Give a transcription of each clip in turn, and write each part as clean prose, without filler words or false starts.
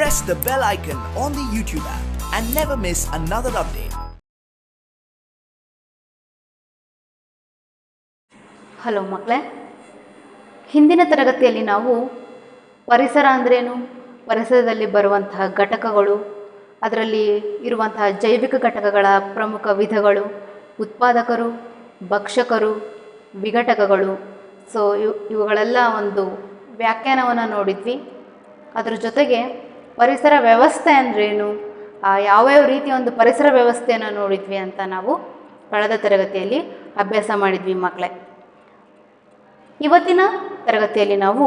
press the bell icon on the YouTube app and never miss another update. Hello ಮಕ್ಕಳೇ, ಹಿಂದಿನ ತರಗತಿಯಲ್ಲಿ ನಾವು ಪರಿಸರ ಅಂದ್ರೇನು, ಪರಿಸರದಲ್ಲಿ ಬರುವಂತಹ ಘಟಕಗಳು, ಅದರಲ್ಲಿ ಇರುವಂತಹ ಜೈವಿಕ ಘಟಕಗಳ ಪ್ರಮುಖ ವಿಧಗಳು, ಉತ್ಪಾದಕರು, ಭಕ್ಷಕರು, ವಿಘಟಕಗಳು, ಸೊ ಇವುಗಳೆಲ್ಲ ಒಂದು ವ್ಯಾಖ್ಯಾನವನ್ನು ನೋಡಿದ್ವಿ. ಅದರ ಜೊತೆಗೆ ಪರಿಸರ ವ್ಯವಸ್ಥೆ ಅಂದ್ರೇನು, ಯಾವ್ಯಾವ ರೀತಿಯ ಒಂದು ಪರಿಸರ ವ್ಯವಸ್ಥೆಯನ್ನು ನೋಡಿದ್ವಿ ಅಂತ ನಾವು ಕಳೆದ ತರಗತಿಯಲ್ಲಿ ಅಭ್ಯಾಸ ಮಾಡಿದ್ವಿ ಮಕ್ಕಳೇ. ಇವತ್ತಿನ ತರಗತಿಯಲ್ಲಿ ನಾವು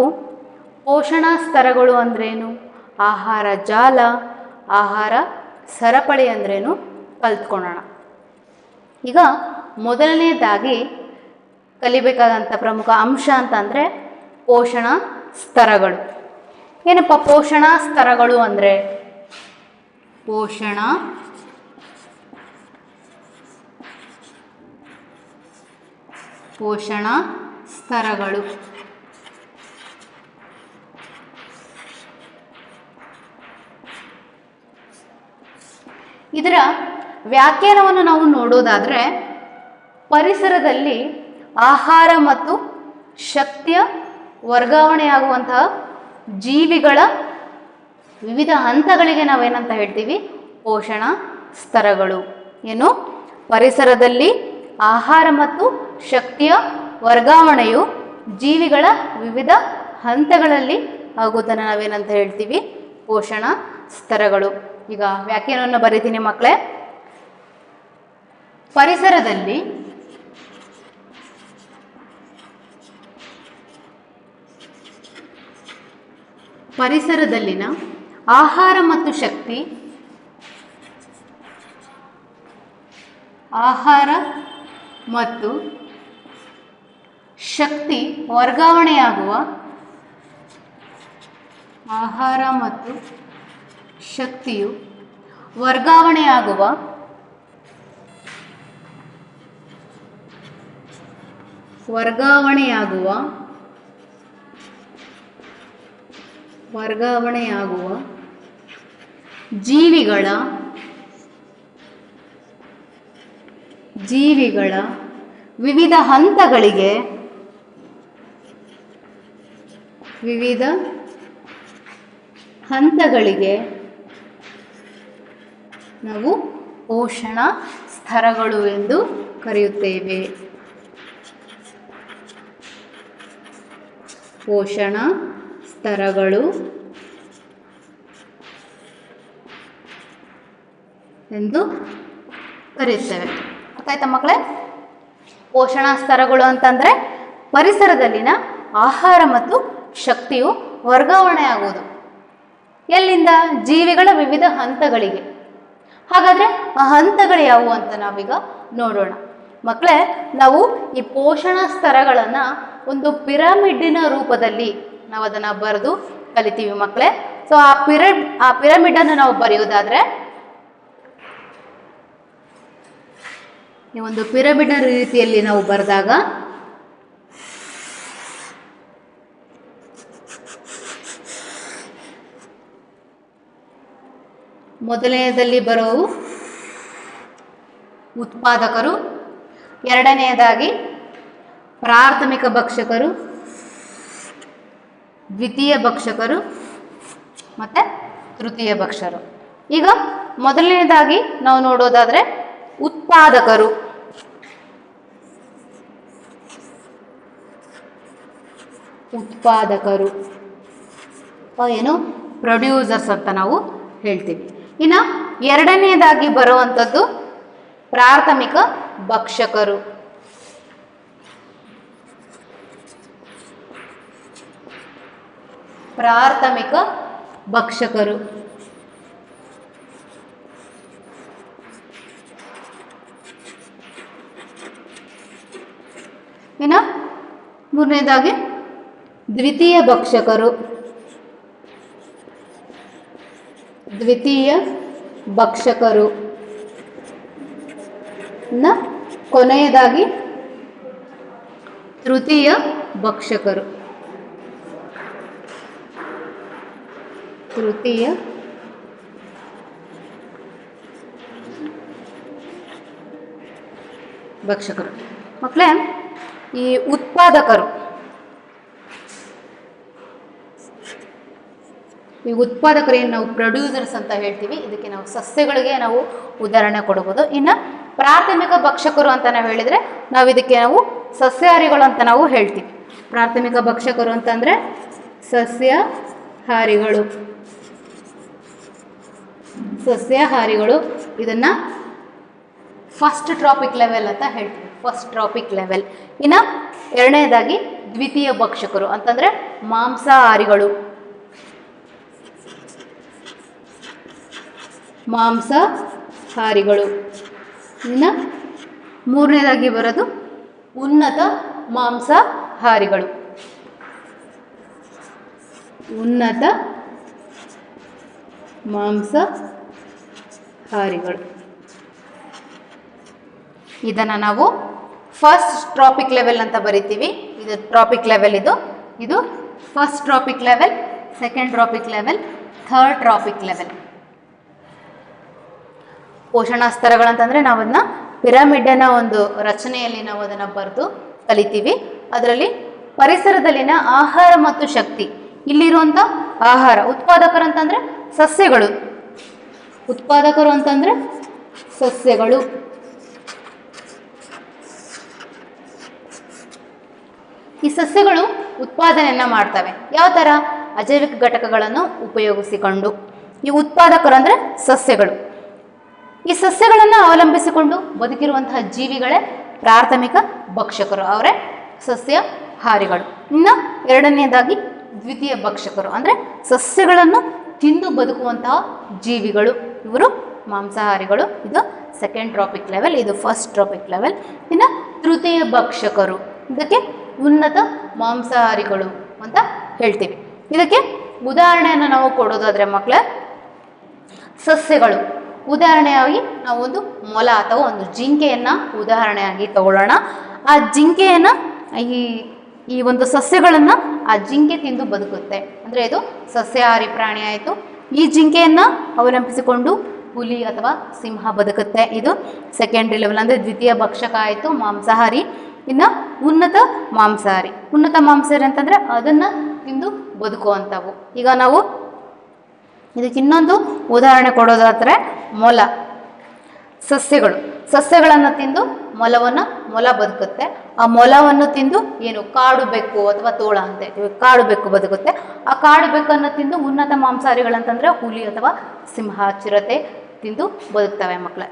ಪೋಷಣಾ ಸ್ತರಗಳು ಅಂದ್ರೇನು, ಆಹಾರ ಜಾಲ, ಆಹಾರ ಸರಪಳಿ ಅಂದ್ರೇನು ಕಲ್ತ್ಕೊಳ್ಳೋಣ. ಈಗ ಮೊದಲನೇದಾಗಿ ಕಲಿಬೇಕಾದಂಥ ಪ್ರಮುಖ ಅಂಶ ಅಂತಂದರೆ ಪೋಷಣಾ ಸ್ತರಗಳು. ಏನಪ್ಪ ಪೋಷಣಾ ಸ್ತರಗಳು ಅಂದರೆ? ಪೋಷಣಾ ಸ್ತರಗಳು ಇದರ ವ್ಯಾಖ್ಯಾನವನ್ನು ನಾವು ನೋಡೋದಾದರೆ, ಪರಿಸರದಲ್ಲಿ ಆಹಾರ ಮತ್ತು ಶಕ್ತಿಯ ವರ್ಗಾವಣೆಯಾಗುವಂತಹ ಜೀವಿಗಳ ವಿವಿಧ ಹಂತಗಳಿಗೆ ನಾವೇನಂತ ಹೇಳ್ತೀವಿ? ಪೋಷಣಾ ಸ್ತರಗಳು. ಏನು? ಪರಿಸರದಲ್ಲಿ ಆಹಾರ ಮತ್ತು ಶಕ್ತಿಯ ವರ್ಗಾವಣೆಯು ಜೀವಿಗಳ ವಿವಿಧ ಹಂತಗಳಲ್ಲಿ ಆಗುವುದನ್ನು ನಾವೇನಂತ ಹೇಳ್ತೀವಿ? ಪೋಷಣಾ ಸ್ತರಗಳು. ಈಗ ವ್ಯಾಖ್ಯಾನವನ್ನು ಬರೀತೀನಿ ಮಕ್ಕಳೇ. ಪರಿಸರದಲ್ಲಿನ ಆಹಾರ ಮತ್ತು ಶಕ್ತಿ ವರ್ಗಾವಣೆಯಾಗುವ ಶಕ್ತಿಯು ವರ್ಗಾವಣೆಯಾಗುವ ಜೀವಿಗಳ ವಿವಿಧ ಹಂತಗಳಿಗೆ ನಾವು ಪೋಷಣಾ ಸ್ತರಗಳು ಎಂದು ಕರೆಯುತ್ತೇವೆ. ಪೋಷಣಾ ಸ್ತರಗಳು ಎಂದು ಕರೆಯುತ್ತೇವೆ. ಗೊತ್ತಾಯ್ತಾ ಮಕ್ಕಳೇ? ಪೋಷಣಾ ಸ್ತರಗಳು ಅಂತಂದರೆ ಪರಿಸರದಲ್ಲಿನ ಆಹಾರ ಮತ್ತು ಶಕ್ತಿಯು ವರ್ಗಾವಣೆ ಆಗುವುದು. ಎಲ್ಲಿಂದ? ಜೀವಿಗಳ ವಿವಿಧ ಹಂತಗಳಿಗೆ. ಹಾಗಾದರೆ ಆ ಹಂತಗಳು ಯಾವುವು ಅಂತ ನಾವೀಗ ನೋಡೋಣ. ಮಕ್ಕಳೇ, ನಾವು ಈ ಪೋಷಣಾ ಸ್ತರಗಳನ್ನು ಒಂದು ಪಿರಮಿಡ್ಡಿನ ರೂಪದಲ್ಲಿ ನಾವು ಅದನ್ನು ಬರೆದು ಕಲಿತೀವಿ ಮಕ್ಕಳೇ. ಸೊ ಆ ಪಿರಮಿಡನ್ನು ನಾವು ಬರೆಯೋದಾದರೆ, ಈ ಒಂದು ಪಿರಮಿಡ್ ರೀತಿಯಲ್ಲಿ ನಾವು ಬರೆದಾಗ ಮೊದಲನೆಯದಲ್ಲಿ ಬರೋವು ಉತ್ಪಾದಕರು, ಎರಡನೆಯದಾಗಿ ಪ್ರಾಥಮಿಕ ಭಕ್ಷಕರು, ದ್ವಿತೀಯ ಭಕ್ಷಕರು ಮತ್ತು ತೃತೀಯ ಭಕ್ಷಕರು. ಈಗ ಮೊದಲನೇದಾಗಿ ನಾವು ನೋಡೋದಾದರೆ ಉತ್ಪಾದಕರು. ಏನು? ಪ್ರೊಡ್ಯೂಸರ್ಸ್ ಅಂತ ನಾವು ಹೇಳ್ತೀವಿ. ಇನ್ನು ಎರಡನೆಯದಾಗಿ ಬರುವಂಥದ್ದು ಪ್ರಾಥಮಿಕ ಭಕ್ಷಕರು. ಇನ್ನು ಮೂರನೇದಾಗಿ ದ್ವಿತೀಯ ಭಕ್ಷಕರು. ಕೊನೆಯದಾಗಿ ತೃತೀಯ ಭಕ್ಷಕರು. ಭಕ್ಷಕರು. ಮಕ್ಕಳೇ, ಈ ಉತ್ಪಾದಕರು, ಏನು ನಾವು ಪ್ರೊಡ್ಯೂಸರ್ಸ್ ಅಂತ ಹೇಳ್ತೀವಿ, ಇದಕ್ಕೆ ನಾವು ಸಸ್ಯಗಳಿಗೆ ನಾವು ಉದಾಹರಣೆ ಕೊಡಬಹುದು. ಇನ್ನು ಪ್ರಾಥಮಿಕ ಭಕ್ಷಕರು ಅಂತ ನಾವು ಹೇಳಿದರೆ ನಾವು ಇದಕ್ಕೆ ನಾವು ಸಸ್ಯಾಹಾರಿಗಳು ಅಂತ ನಾವು ಹೇಳ್ತೀವಿ. ಪ್ರಾಥಮಿಕ ಭಕ್ಷಕರು ಅಂತಂದರೆ ಸಸ್ಯಾಹಾರಿಗಳು. ಇದನ್ನು ಫಸ್ಟ್ ಟ್ರಾಪಿಕ್ ಲೆವೆಲ್ ಅಂತ ಹೇಳ್ತೀವಿ, ಫಸ್ಟ್ ಟ್ರಾಪಿಕ್ ಲೆವೆಲ್. ಇನ್ನು ಎರಡನೇದಾಗಿ ದ್ವಿತೀಯ ಭಕ್ಷಕರು ಅಂತಂದರೆ ಮಾಂಸಾಹಾರಿಗಳು. ಇನ್ನು ಮೂರನೇದಾಗಿ ಬರೋದು ಉನ್ನತ ಮಾಂಸಾಹಾರಿಗಳು. ಇದನ್ನು ನಾವು ಫಸ್ಟ್ ಟ್ರಾಪಿಕ್ ಲೆವೆಲ್ ಅಂತ ಬರಿತೀವಿ. ಇದು ಟ್ರಾಪಿಕ್ ಲೆವೆಲ್, ಇದು first trophic level, second trophic level, third trophic level. ಪೋಷಣಾ ಸ್ತರಗಳಂತಂದರೆ ನಾವು ಅದನ್ನ ಪಿರಮಿಡ್ನ ಒಂದು ರಚನೆಯಲ್ಲಿ ನಾವು ಅದನ್ನು ಬರೆದು ಕಲಿತೀವಿ. ಅದರಲ್ಲಿ ಪರಿಸರದಲ್ಲಿನ ಆಹಾರ ಮತ್ತು ಶಕ್ತಿ, ಇಲ್ಲಿರುವಂಥ ಆಹಾರ, ಉತ್ಪಾದಕರು ಅಂತಂದರೆ ಸಸ್ಯಗಳು, ಈ ಸಸ್ಯಗಳು ಉತ್ಪಾದನೆಯನ್ನು ಮಾಡ್ತವೆ. ಯಾವ ಥರ? ಅಜೈವಿಕ ಘಟಕಗಳನ್ನು ಉಪಯೋಗಿಸಿಕೊಂಡು. ಈ ಉತ್ಪಾದಕರು ಅಂದರೆ ಸಸ್ಯಗಳು. ಈ ಸಸ್ಯಗಳನ್ನು ಅವಲಂಬಿಸಿಕೊಂಡು ಬದುಕಿರುವಂತಹ ಜೀವಿಗಳೇ ಪ್ರಾಥಮಿಕ ಭಕ್ಷಕರು, ಅವರೇ ಸಸ್ಯಾಹಾರಿಗಳು. ಇನ್ನು ಎರಡನೇದಾಗಿ ದ್ವಿತೀಯ ಭಕ್ಷಕರು ಅಂದರೆ ಸಸ್ಯಗಳನ್ನು ತಿಂದು ಬದುಕುವಂತಹ ಜೀವಿಗಳು, ಇವರು ಮಾಂಸಾಹಾರಿಗಳು. ಇದು ಸೆಕೆಂಡ್ ಟ್ರಾಪಿಕ್ ಲೆವೆಲ್, ಇದು ಫಸ್ಟ್ ಟ್ರಾಪಿಕ್ ಲೆವೆಲ್. ಇನ್ನು ತೃತೀಯ ಭಕ್ಷಕರು, ಇದಕ್ಕೆ ಉನ್ನತ ಮಾಂಸಾಹಾರಿಗಳು ಅಂತ ಹೇಳ್ತೀವಿ. ಇದಕ್ಕೆ ಉದಾಹರಣೆಯನ್ನು ನಾವು ಕೊಡೋದಾದರೆ ಮಕ್ಕಳೇ, ಸಸ್ಯಗಳು ಉದಾಹರಣೆಯಾಗಿ ನಾವು ಒಂದು ಮೊಲ ಅಥವಾ ಒಂದು ಜಿಂಕೆಯನ್ನು ಉದಾಹರಣೆಯಾಗಿ ತಗೊಳ್ಳೋಣ. ಆ ಜಿಂಕೆಯನ್ನು ಈ ಒಂದು ಸಸ್ಯಗಳನ್ನು ಆ ಜಿಂಕೆ ತಿಂದು ಬದುಕುತ್ತೆ, ಅಂದರೆ ಇದು ಸಸ್ಯಾಹಾರಿ ಪ್ರಾಣಿ ಆಯಿತು. ಈ ಜಿಂಕೆಯನ್ನು ಅವಲಂಬಿಸಿಕೊಂಡು ಹುಲಿ ಅಥವಾ ಸಿಂಹ ಬದುಕುತ್ತೆ, ಇದು ಸೆಕೆಂಡ್ರಿ ಲೆವೆಲ್, ಅಂದರೆ ದ್ವಿತೀಯ ಭಕ್ಷಕ ಆಯಿತು, ಮಾಂಸಾಹಾರಿ. ಇನ್ನು ಉನ್ನತ ಮಾಂಸಾಹಾರಿ ಅಂತಂದರೆ ಅದನ್ನು ತಿಂದು ಬದುಕುವಂಥವು. ಈಗ ನಾವು ಇದಕ್ಕೆ ಇನ್ನೊಂದು ಉದಾಹರಣೆ ಕೊಡೋದಾದರೆ ಮೊಲ, ಸಸ್ಯಗಳನ್ನು ತಿಂದು ಮೊಲ ಬದುಕುತ್ತೆ. ಆ ಮೊಲವನ್ನು ತಿಂದು ಕಾಡು ಬೆಕ್ಕು ಅಥವಾ ತೋಳ ಅಂತ ಹೇಳ್ತೀವಿ, ಕಾಡು ಬೆಕ್ಕು ಬದುಕುತ್ತೆ. ಆ ಕಾಡು ಬೆಕ್ಕನ್ನು ತಿಂದು ಉನ್ನತ ಮಾಂಸಾಹಾರಿಗಳಂತಂದರೆ ಹುಲಿ ಅಥವಾ ಸಿಂಹ, ಚಿರತೆ ತಿಂದು ಬದುಕ್ತವೆ ಮಕ್ಕಳೇ.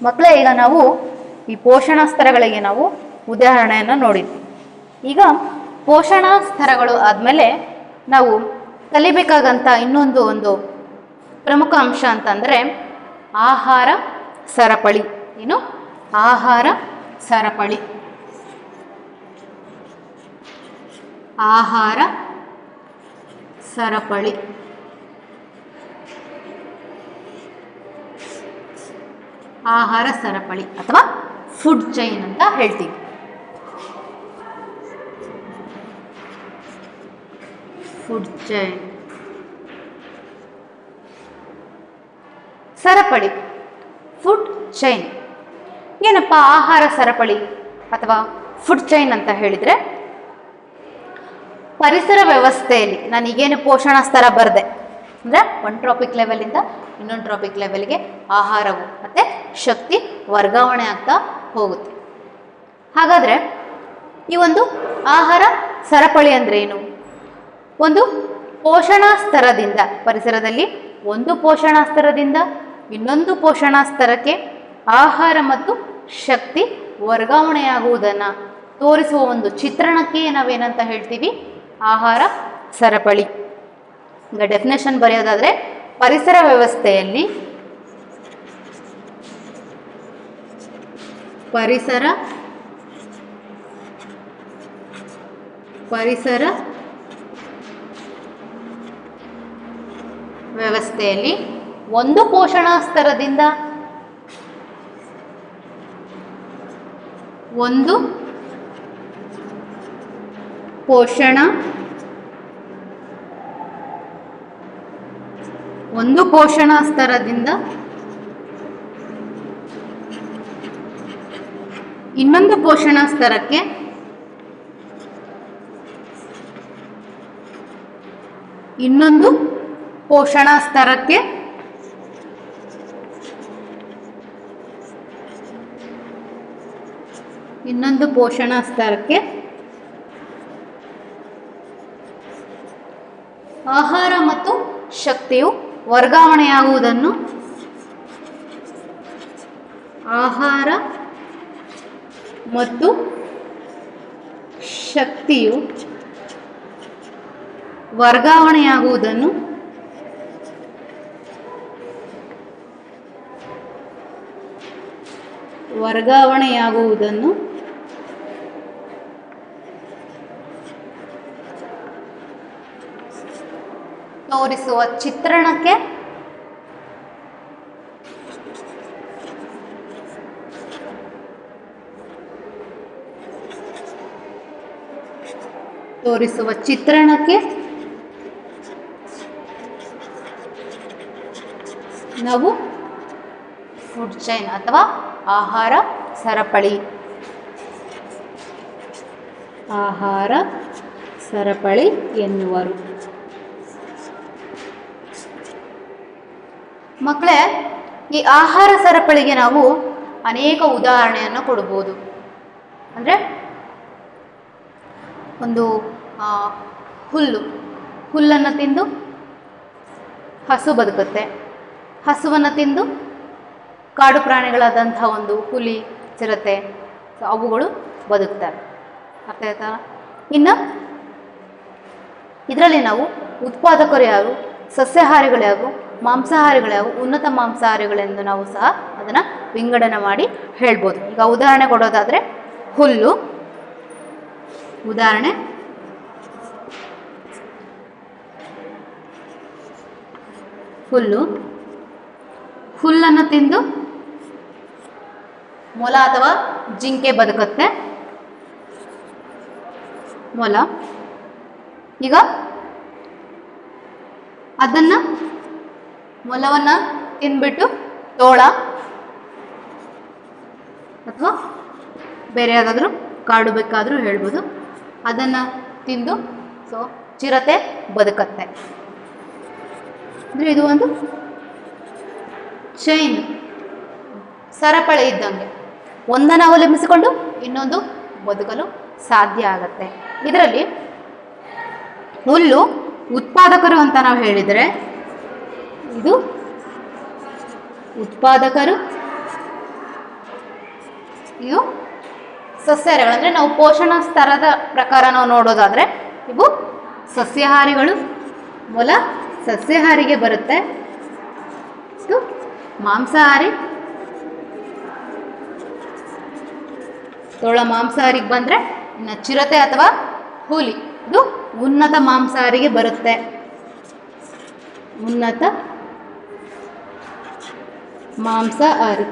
ಮಕ್ಕಳೇ, ಈಗ ನಾವು ಈ ಪೋಷಣಾ ಸ್ತರಗಳಿಗೆ ನಾವು ಉದಾಹರಣೆಯನ್ನು ನೋಡಿದ್ವಿ. ಈಗ ಪೋಷಣಾ ಸ್ತರಗಳು ಆದಮೇಲೆ ನಾವು ಕಲಿಬೇಕಾಗಂಥ ಇನ್ನೊಂದು ಒಂದು ಪ್ರಮುಖ ಅಂಶ ಅಂತಂದರೆ ಆಹಾರ ಸರಪಳಿ. ಆಹಾರ ಸರಪಳಿ ಆಹಾರ ಸರಪಳಿ ಅಥವಾ ಫುಡ್ ಚೈನ್ ಅಂತ ಹೇಳ್ತೀವಿ. ಫುಡ್ ಚೈನ್, ಸರಪಳಿ, ಫುಡ್ ಚೈನ್. ಏನಪ್ಪ ಆಹಾರ ಸರಪಳಿ ಅಥವಾ ಫುಡ್ ಚೈನ್ ಅಂತ ಹೇಳಿದರೆ, ಪರಿಸರ ವ್ಯವಸ್ಥೆಯಲ್ಲಿ ನಾನು ಈಗೇನು ಪೋಷಣಾ ಸ್ತರ ಬರೆದೆ ಅಂದರೆ ಒಂದು ಟ್ರಾಪಿಕ್ ಲೆವೆಲಿಂದ ಇನ್ನೊಂದು ಟ್ರಾಪಿಕ್ ಲೆವೆಲ್ಗೆ ಆಹಾರವು ಮತ್ತು ಶಕ್ತಿ ವರ್ಗಾವಣೆ ಆಗ್ತಾ ಹೋಗುತ್ತೆ. ಹಾಗಾದರೆ ಈ ಒಂದು ಆಹಾರ ಸರಪಳಿ ಅಂದರೆ ಏನು? ಒಂದು ಪೋಷಣಾ ಸ್ತರದಿಂದ, ಪರಿಸರದಲ್ಲಿ ಒಂದು ಪೋಷಣಾ ಸ್ತರದಿಂದ ಇನ್ನೊಂದು ಪೋಷಣಾ ಸ್ತರಕ್ಕೆ ಆಹಾರ ಮತ್ತು ಶಕ್ತಿ ವರ್ಗಾವಣೆಯಾಗುವುದನ್ನು ತೋರಿಸುವ ಒಂದು ಚಿತ್ರಣಕ್ಕೆ ನಾವೇನಂತ ಹೇಳ್ತೀವಿ? ಆಹಾರ ಸರಪಳಿ. ಈಗ ಡೆಫಿನೇಷನ್ ಬರೆಯೋದಾದರೆ, ಪರಿಸರ ವ್ಯವಸ್ಥೆಯಲ್ಲಿ ಒಂದು ಪೋಷಣಾ ಸ್ತರದಿಂದ ಒಂದು ಪೋಷಣ ಸ್ತರದಿಂದ ಇನ್ನೊಂದು ಪೋಷಣ ಸ್ತರಕ್ಕೆ ಇನ್ನೊಂದು ಪೋಷಣ ಸ್ತರಕ್ಕೆ ಆಹಾರ ಮತ್ತು ಶಕ್ತಿಯು ವರ್ಗಾವಣೆಯಾಗುವುದನ್ನು ತೋರಿಸುವ ಚಿತ್ರಣಕ್ಕೆ ನಾವು ಫುಡ್ ಚೈನ್ ಅಥವಾ ಆಹಾರ ಸರಪಳಿ ಎನ್ನುವರು. ಮಕ್ಕಳೇ, ಈ ಆಹಾರ ಸರಪಳಿಗೆ ನಾವು ಅನೇಕ ಉದಾಹರಣೆಯನ್ನು ಕೊಡಬಹುದು. ಅಂದರೆ ಒಂದು ಹುಲ್ಲನ್ನು ತಿಂದು ಹಸು ಬದುಕುತ್ತೆ. ಹಸುವನ್ನು ತಿಂದು ಕಾಡು ಪ್ರಾಣಿಗಳಾದಂಥ ಒಂದು ಹುಲಿ, ಚಿರತೆ, ಅವುಗಳು ಬದುಕ್ತವೆ. ಅರ್ಥ ಆಯ್ತಾ? ಇನ್ನು ಇದರಲ್ಲಿ ನಾವು ಉತ್ಪಾದಕರು ಯಾರು, ಸಸ್ಯಾಹಾರಿಗಳು ಯಾರು, ಮಾಂಸಾಹಾರಿಗಳು ಯಾವು, ಉನ್ನತ ಮಾಂಸಾಹಾರಿಗಳೆಂದು ನಾವು ಸಹ ಅದನ್ನು ವಿಂಗಡಣೆ ಮಾಡಿ ಹೇಳ್ಬೋದು. ಈಗ ಉದಾಹರಣೆ ಕೊಡೋದಾದರೆ ಹುಲ್ಲು. ಉದಾಹರಣೆ ಹುಲ್ಲನ್ನು ತಿಂದು ಮೊಲ ಅಥವಾ ಜಿಂಕೆ ಬದುಕುತ್ತೆ. ಮೊಲ ಈಗ ಮೊಲವನ್ನು ತಿಂದ್ಬಿಟ್ಟು ತೋಳ ಅಥವಾ ಬೇರೆ ಯಾವುದಾದ್ರೂ ಕಾಡು ಬೇಕಾದರೂ ಹೇಳ್ಬೋದು, ಅದನ್ನು ತಿಂದು ಚಿರತೆ ಬದುಕತ್ತೆ. ಅಂದರೆ ಇದು ಒಂದು ಚೈನ್, ಸರಪಳಿ ಇದ್ದಂಗೆ. ಒಂದನ್ನು ಅವಲಂಬಿಸಿಕೊಂಡು ಇನ್ನೊಂದು ಬದುಕಲು ಸಾಧ್ಯ ಆಗತ್ತೆ. ಇದರಲ್ಲಿ ಹುಲ್ಲು ಉತ್ಪಾದಕರು ಅಂತ ನಾವು ಹೇಳಿದರೆ, ಇದು ಉತ್ಪಾದಕರು, ಇದು ಸಸ್ಯಾಹಾರಿಗಳು. ಅಂದರೆ ನಾವು ಪೋಷಣ ಸ್ತರದ ಪ್ರಕಾರ ನಾವು ನೋಡೋದಾದರೆ ಇವು ಸಸ್ಯಾಹಾರಿಗಳು. ಮೊಲ ಸಸ್ಯಾಹಾರಿಗೆ ಬರುತ್ತೆ. ಇದು ಮಾಂಸಾಹಾರಿ. ತೋಳ ಮಾಂಸಾಹಾರಿಗೆ ಬಂದರೆ ಇನ್ನು ಚಿರತೆ ಅಥವಾ ಹುಲಿ ಇದು ಉನ್ನತ ಮಾಂಸಾಹಾರಿಗೆ ಬರುತ್ತೆ. ಉನ್ನತ ಮಾಂಸಾಹಾರಿ.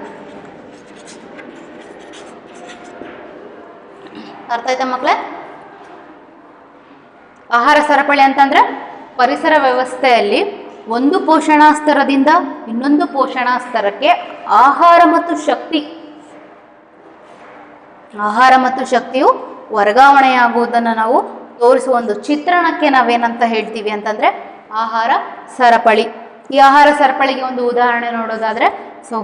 ಅರ್ಥ ಆಯ್ತಾ ಮಕ್ಕಳೇ? ಆಹಾರ ಸರಪಳಿ ಅಂತಂದ್ರೆ ಪರಿಸರ ವ್ಯವಸ್ಥೆಯಲ್ಲಿ ಒಂದು ಪೋಷಣಾ ಸ್ತರದಿಂದ ಇನ್ನೊಂದು ಪೋಷಣಾ ಸ್ತರಕ್ಕೆ ಆಹಾರ ಮತ್ತು ಶಕ್ತಿಯು ವರ್ಗಾವಣೆಯಾಗುವುದನ್ನು ನಾವು ತೋರಿಸುವ ಒಂದು ಚಿತ್ರಣಕ್ಕೆ ನಾವೇನಂತ ಹೇಳ್ತೀವಿ ಅಂತಂದ್ರೆ ಆಹಾರ ಸರಪಳಿ. ಈ ಆಹಾರ ಸರಪಳಿಗೆ ಒಂದು ಉದಾಹರಣೆ ನೋಡೋದಾದ್ರೆ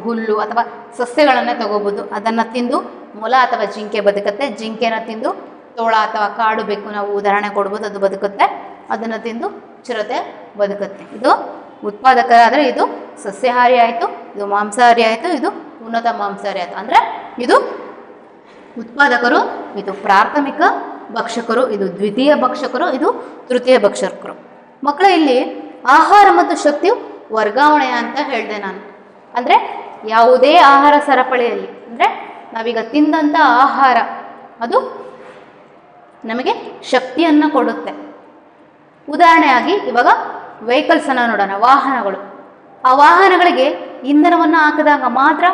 ಹುಲ್ಲು ಅಥವಾ ಸಸ್ಯಗಳನ್ನೇ ತಗೋಬಹುದು. ಅದನ್ನು ತಿಂದು ಮೊಲ ಅಥವಾ ಜಿಂಕೆ ಬದುಕುತ್ತೆ. ಜಿಂಕೆನ ತಿಂದು ತೋಳ ಅಥವಾ ಕಾಡು ಬೆಕ್ಕು ನಾವು ಉದಾಹರಣೆ ಕೊಡ್ಬೋದು, ಅದು ಬದುಕುತ್ತೆ. ಅದನ್ನು ತಿಂದು ಚಿರತೆ ಬದುಕುತ್ತೆ. ಇದು ಉತ್ಪಾದಕರಾದರೆ ಇದು ಸಸ್ಯಾಹಾರಿ ಆಯಿತು, ಇದು ಮಾಂಸಾಹಾರಿ ಆಯಿತು, ಇದು ಉನ್ನತ ಮಾಂಸಾಹಾರಿ ಆಯಿತು. ಅಂದರೆ ಇದು ಉತ್ಪಾದಕರು, ಇದು ಪ್ರಾಥಮಿಕ ಭಕ್ಷಕರು, ಇದು ದ್ವಿತೀಯ ಭಕ್ಷಕರು, ಇದು ತೃತೀಯ ಭಕ್ಷಕರು. ಮಕ್ಕಳ ಇಲ್ಲಿ ಆಹಾರ ಮತ್ತು ಶಕ್ತಿಯು ವರ್ಗಾವಣೆ ಅಂತ ಹೇಳಿದೆ ನಾನು. ಅಂದರೆ ಯಾವುದೇ ಆಹಾರ ಸರಪಳಿಯಲ್ಲಿ ಅಂದರೆ ನಾವೀಗ ತಿಂದಂಥ ಆಹಾರ ಅದು ನಮಗೆ ಶಕ್ತಿಯನ್ನು ಕೊಡುತ್ತೆ. ಉದಾಹರಣೆಯಾಗಿ ಇವಾಗ ವೆಹಿಕಲ್ಸನ್ನು ನೋಡೋಣ, ವಾಹನಗಳು. ಆ ವಾಹನಗಳಿಗೆ ಇಂಧನವನ್ನು ಹಾಕಿದಾಗ ಮಾತ್ರ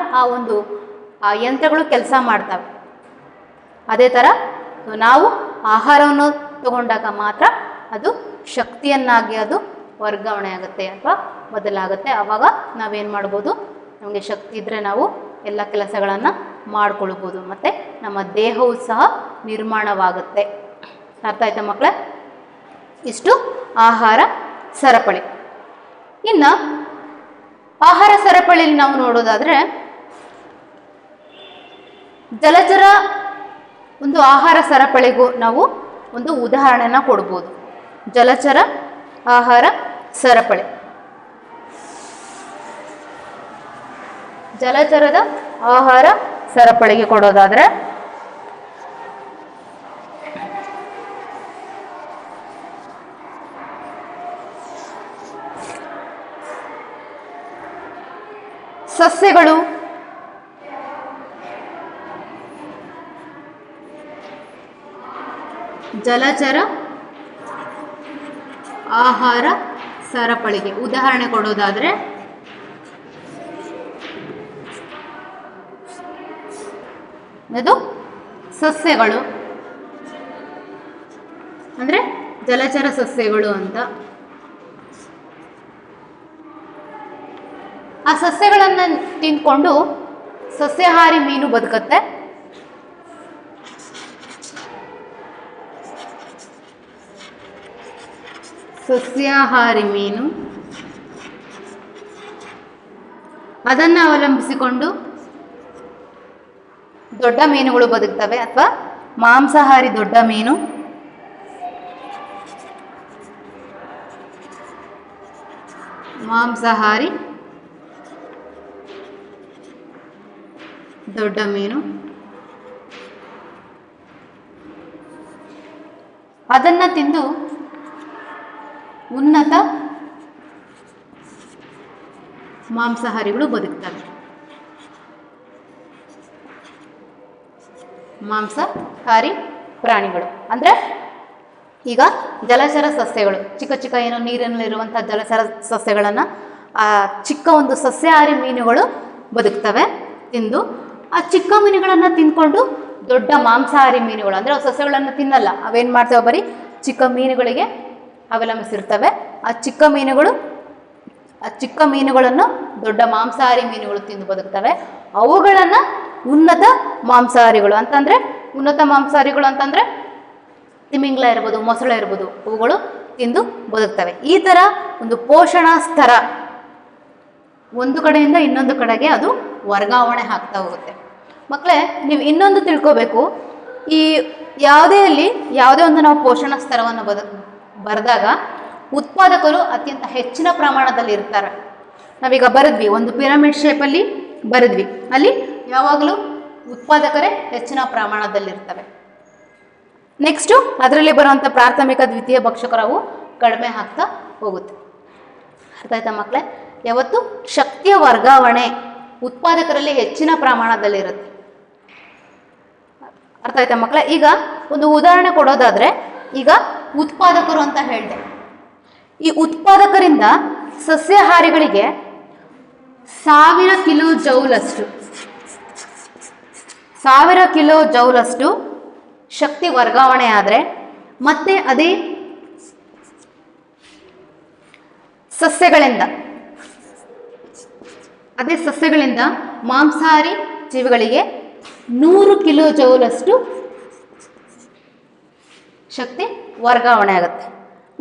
ಆ ಯಂತ್ರಗಳು ಕೆಲಸ ಮಾಡ್ತವೆ. ಅದೇ ಥರ ನಾವು ಆಹಾರವನ್ನು ತಗೊಂಡಾಗ ಮಾತ್ರ ಅದು ಶಕ್ತಿಯನ್ನಾಗಿ ಅದು ವರ್ಗಾವಣೆ ಆಗುತ್ತೆ ಅಥವಾ ಬದಲಾಗುತ್ತೆ. ಆವಾಗ ನಾವೇನು ಮಾಡ್ಬೋದು, ನಮಗೆ ಶಕ್ತಿ ಇದ್ದರೆ ನಾವು ಎಲ್ಲ ಕೆಲಸಗಳನ್ನು ಮಾಡಿಕೊಳ್ಬೋದು ಮತ್ತು ನಮ್ಮ ದೇಹವು ಸಹ ನಿರ್ಮಾಣವಾಗುತ್ತೆ. ಅರ್ಥ ಆಯ್ತಾ ಮಕ್ಕಳೇ? ಇಷ್ಟು ಆಹಾರ ಸರಪಳಿ. ಇನ್ನು ಆಹಾರ ಸರಪಳಿಯಲ್ಲಿ ನಾವು ನೋಡೋದಾದರೆ ಜಲಚರ ಒಂದು ಆಹಾರ ಸರಪಳಿಗೂ ನಾವು ಒಂದು ಉದಾಹರಣೆನ ಕೊಡ್ಬೋದು. ಜಲಚರ ಆಹಾರ ಸರಪಳಿ. ಜಲಚರದ ಆಹಾರ ಸರಪಳಿಗೆ ಕೊಡೋದಾದರೆ ಸಸ್ಯಗಳು, ಜಲಚರ ಆಹಾರ ಸರಪಳಿಗೆ ಉದಾಹರಣೆ ಕೊಡೋದಾದರೆ ಅದು ಸಸ್ಯಗಳು ಅಂದರೆ ಜಲಚರ ಸಸ್ಯಗಳು ಅಂತ. ಆ ಸಸ್ಯಗಳನ್ನು ತಿಂದ್ಕೊಂಡು ಸಸ್ಯಾಹಾರಿ ಮೀನು ಬದುಕುತ್ತೆ. ಸಸ್ಯಾಹಾರಿ ಮೀನು ಅದನ್ನು ಅವಲಂಬಿಸಿಕೊಂಡು ದೊಡ್ಡ ಮೀನುಗಳು ಬದುಕ್ತವೆ, ಅಥವಾ ಮಾಂಸಾಹಾರಿ ದೊಡ್ಡ ಮೀನು, ಮಾಂಸಾಹಾರಿ ದೊಡ್ಡ ಮೀನು ಅದನ್ನು ತಿಂದು ಉನ್ನತ ಮಾಂಸಾಹಾರಿಗಳು ಬದುಕ್ತವೆ. ಮಾಂಸಾಹಾರಿ ಪ್ರಾಣಿಗಳು ಅಂದರೆ ಈಗ ಜಲಚರ ಸಸ್ಯಗಳು, ಚಿಕ್ಕ ಚಿಕ್ಕ ಏನೋ ನೀರಿನಲ್ಲಿರುವಂಥ ಜಲಚರ ಸಸ್ಯಗಳನ್ನು ಆ ಚಿಕ್ಕ ಒಂದು ಸಸ್ಯಾಹಾರಿ ಮೀನುಗಳು ಬದುಕ್ತವೆ ತಿಂದು. ಆ ಚಿಕ್ಕ ಮೀನುಗಳನ್ನು ತಿಂದ್ಕೊಂಡು ದೊಡ್ಡ ಮಾಂಸಾಹಾರಿ ಮೀನುಗಳು ಅಂದರೆ ಅವು ಸಸ್ಯಗಳನ್ನು ತಿನ್ನಲ್ಲ, ಅವೇನು ಮಾಡ್ತವೆ, ಬರೀ ಚಿಕ್ಕ ಮೀನುಗಳಿಗೆ ಅವಲಂಬಿಸಿರ್ತವೆ. ಆ ಚಿಕ್ಕ ಮೀನುಗಳನ್ನು ದೊಡ್ಡ ಮಾಂಸಾಹಾರಿ ಮೀನುಗಳು ತಿಂದು ಬದುಕ್ತವೆ. ಅವುಗಳನ್ನು ಉನ್ನತ ಮಾಂಸಾಹಾರಿಗಳು ಅಂತಂದರೆ, ಉನ್ನತ ಮಾಂಸಾಹಾರಿಗಳು ಅಂತಂದರೆ ತಿಮಿಂಗ್ಲ ಇರ್ಬೋದು, ಮೊಸಳೆ ಇರ್ಬೋದು, ಅವುಗಳು ತಿಂದು ಬದುಕ್ತವೆ. ಈ ಥರ ಒಂದು ಪೋಷಣಾ ಸ್ತರ ಒಂದು ಕಡೆಯಿಂದ ಇನ್ನೊಂದು ಕಡೆಗೆ ಅದು ವರ್ಗಾವಣೆ ಆಗ್ತಾ ಹೋಗುತ್ತೆ. ಮಕ್ಕಳೇ, ನೀವು ಇನ್ನೊಂದು ತಿಳ್ಕೋಬೇಕು, ಈ ಯಾವುದೇ ಒಂದು ನಾವು ಪೋಷಣಾ ಸ್ತರವನ್ನು ಬರೆದಾಗ ಉತ್ಪಾದಕರು ಅತ್ಯಂತ ಹೆಚ್ಚಿನ ಪ್ರಮಾಣದಲ್ಲಿ ಇರ್ತಾರೆ. ನಾವೀಗ ಬರೆದ್ವಿ, ಒಂದು ಪಿರಮಿಡ್ ಶೇಪಲ್ಲಿ ಬರೆದ್ವಿ, ಅಲ್ಲಿ ಯಾವಾಗಲೂ ಉತ್ಪಾದಕರೇ ಹೆಚ್ಚಿನ ಪ್ರಮಾಣದಲ್ಲಿರ್ತವೆ. ನೆಕ್ಸ್ಟು ಅದರಲ್ಲಿ ಬರುವಂಥ ಪ್ರಾಥಮಿಕ ದ್ವಿತೀಯ ಭಕ್ಷಕರವು ಕಡಿಮೆ ಆಗ್ತಾ ಹೋಗುತ್ತೆ. ಅರ್ಥ ಆಯ್ತಾ ಮಕ್ಕಳೇ? ಯಾವತ್ತು ಶಕ್ತಿಯ ವರ್ಗಾವಣೆ ಉತ್ಪಾದಕರಲ್ಲಿ ಹೆಚ್ಚಿನ ಪ್ರಮಾಣದಲ್ಲಿರುತ್ತೆ. ಅರ್ಥ ಆಯ್ತಾ ಮಕ್ಕಳೇ? ಈಗ ಒಂದು ಉದಾಹರಣೆ ಕೊಡೋದಾದರೆ, ಈಗ ಉತ್ಪಾದಕರು ಅಂತ ಹೇಳಿದೆ, ಈ ಉತ್ಪಾದಕರಿಂದ ಸಸ್ಯಾಹಾರಿಗಳಿಗೆ 1000 ಕಿಲೋ ಜೌಲಷ್ಟು ಶಕ್ತಿ ವರ್ಗಾವಣೆ ಆದರೆ, ಮತ್ತೆ ಅದೇ ಸಸ್ಯಗಳಿಂದ ಮಾಂಸಾಹಾರಿ ಜೀವಿಗಳಿಗೆ 100 ಕಿಲೋ ಜೌಲಷ್ಟು ಶಕ್ತಿ ವರ್ಗಾವಣೆ ಆಗುತ್ತೆ.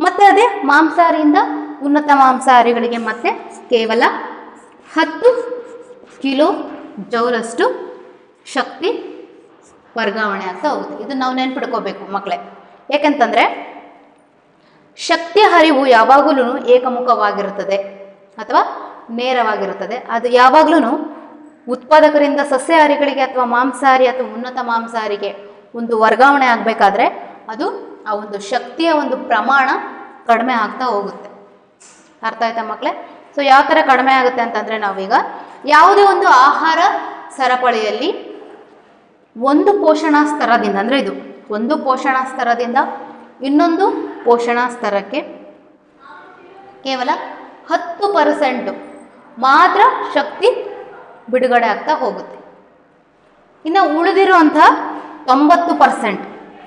ಮತ್ತೆ ಅದೇ ಮಾಂಸಾಹಾರಿಯಿಂದ ಉನ್ನತ ಮಾಂಸಾಹಾರಿಗಳಿಗೆ ಮತ್ತೆ ಕೇವಲ 10 ಕಿಲೋ ಜೌಲಷ್ಟು ಶಕ್ತಿ ವರ್ಗಾವಣೆ ಆಗ್ತಾ ಹೋಗುತ್ತೆ. ಇದು ನಾವು ನೆನ್ಪಿಡ್ಕೋಬೇಕು ಮಕ್ಕಳೇ. ಯಾಕೆಂತಂದರೆ ಶಕ್ತಿಯ ಹರಿವು ಯಾವಾಗಲೂ ಏಕಮುಖವಾಗಿರುತ್ತದೆ ಅಥವಾ ನೇರವಾಗಿರುತ್ತದೆ. ಅದು ಯಾವಾಗಲೂ ಉತ್ಪಾದಕರಿಂದ ಸಸ್ಯಾಹಾರಿಗಳಿಗೆ ಅಥವಾ ಮಾಂಸಾಹಾರಿ ಅಥವಾ ಉನ್ನತ ಮಾಂಸಾಹಾರಿಗೆ ಒಂದು ವರ್ಗಾವಣೆ ಆಗಬೇಕಾದ್ರೆ ಅದು ಆ ಒಂದು ಶಕ್ತಿಯ ಒಂದು ಪ್ರಮಾಣ ಕಡಿಮೆ ಆಗ್ತಾ ಹೋಗುತ್ತೆ. ಅರ್ಥ ಆಯ್ತಾ ಮಕ್ಕಳೇ? ಸೊ ಯಾವ ಥರ ಕಡಿಮೆ ಆಗುತ್ತೆ ಅಂತಂದರೆ, ನಾವೀಗ ಯಾವುದೇ ಒಂದು ಆಹಾರ ಸರಪಳಿಯಲ್ಲಿ ಒಂದು ಪೋಷಣಾ ಸ್ತರದಿಂದ, ಅಂದರೆ ಇದು ಒಂದು ಪೋಷಣಾ ಸ್ತರದಿಂದ ಇನ್ನೊಂದು ಪೋಷಣಾ ಸ್ತರಕ್ಕೆ ಕೇವಲ 10% ಮಾತ್ರ ಶಕ್ತಿ ಬಿಡುಗಡೆ ಆಗ್ತಾ ಹೋಗುತ್ತೆ. ಇನ್ನು ಉಳಿದಿರುವಂಥ 90%,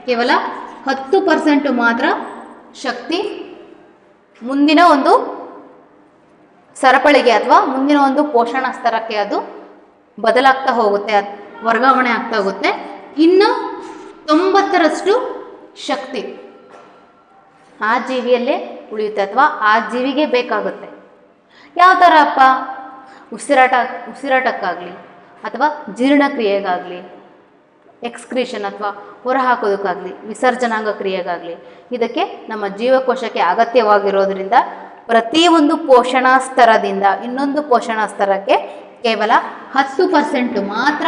ಕೇವಲ 10% ಮಾತ್ರ ಶಕ್ತಿ ಮುಂದಿನ ಒಂದು ಸರಪಳಿಗೆ ಅಥವಾ ಮುಂದಿನ ಒಂದು ಪೋಷಣ ಸ್ತರಕ್ಕೆ ಅದು ಬದಲಾಗ್ತಾ ಹೋಗುತ್ತೆ, ವರ್ಗಾವಣೆ ಆಗ್ತಾ ಹೋಗುತ್ತೆ. ಇನ್ನು 90ರಷ್ಟು ಶಕ್ತಿ ಆ ಜೀವಿಯಲ್ಲೇ ಉಳಿಯುತ್ತೆ ಅಥವಾ ಆ ಜೀವಿಗೆ ಬೇಕಾಗುತ್ತೆ. ಯಾವ ಥರ ಅಪ್ಪ? ಉಸಿರಾಟಕ್ಕಾಗಲಿ ಅಥವಾ ಜೀರ್ಣಕ್ರಿಯೆಗಾಗಲಿ, ಎಕ್ಸ್ಕ್ರೀಷನ್ ಅಥವಾ ಹೊರಹಾಕೋದಕ್ಕಾಗಲಿ, ವಿಸರ್ಜನಾಂಗ ಕ್ರಿಯೆಗಾಗಲಿ, ಇದಕ್ಕೆ ನಮ್ಮ ಜೀವಕೋಶಕ್ಕೆ ಅಗತ್ಯವಾಗಿರೋದ್ರಿಂದ ಪ್ರತಿಯೊಂದು ಪೋಷಣಾ ಸ್ತರದಿಂದ ಇನ್ನೊಂದು ಪೋಷಣಾ ಸ್ತರಕ್ಕೆ ಕೇವಲ 10% ಮಾತ್ರ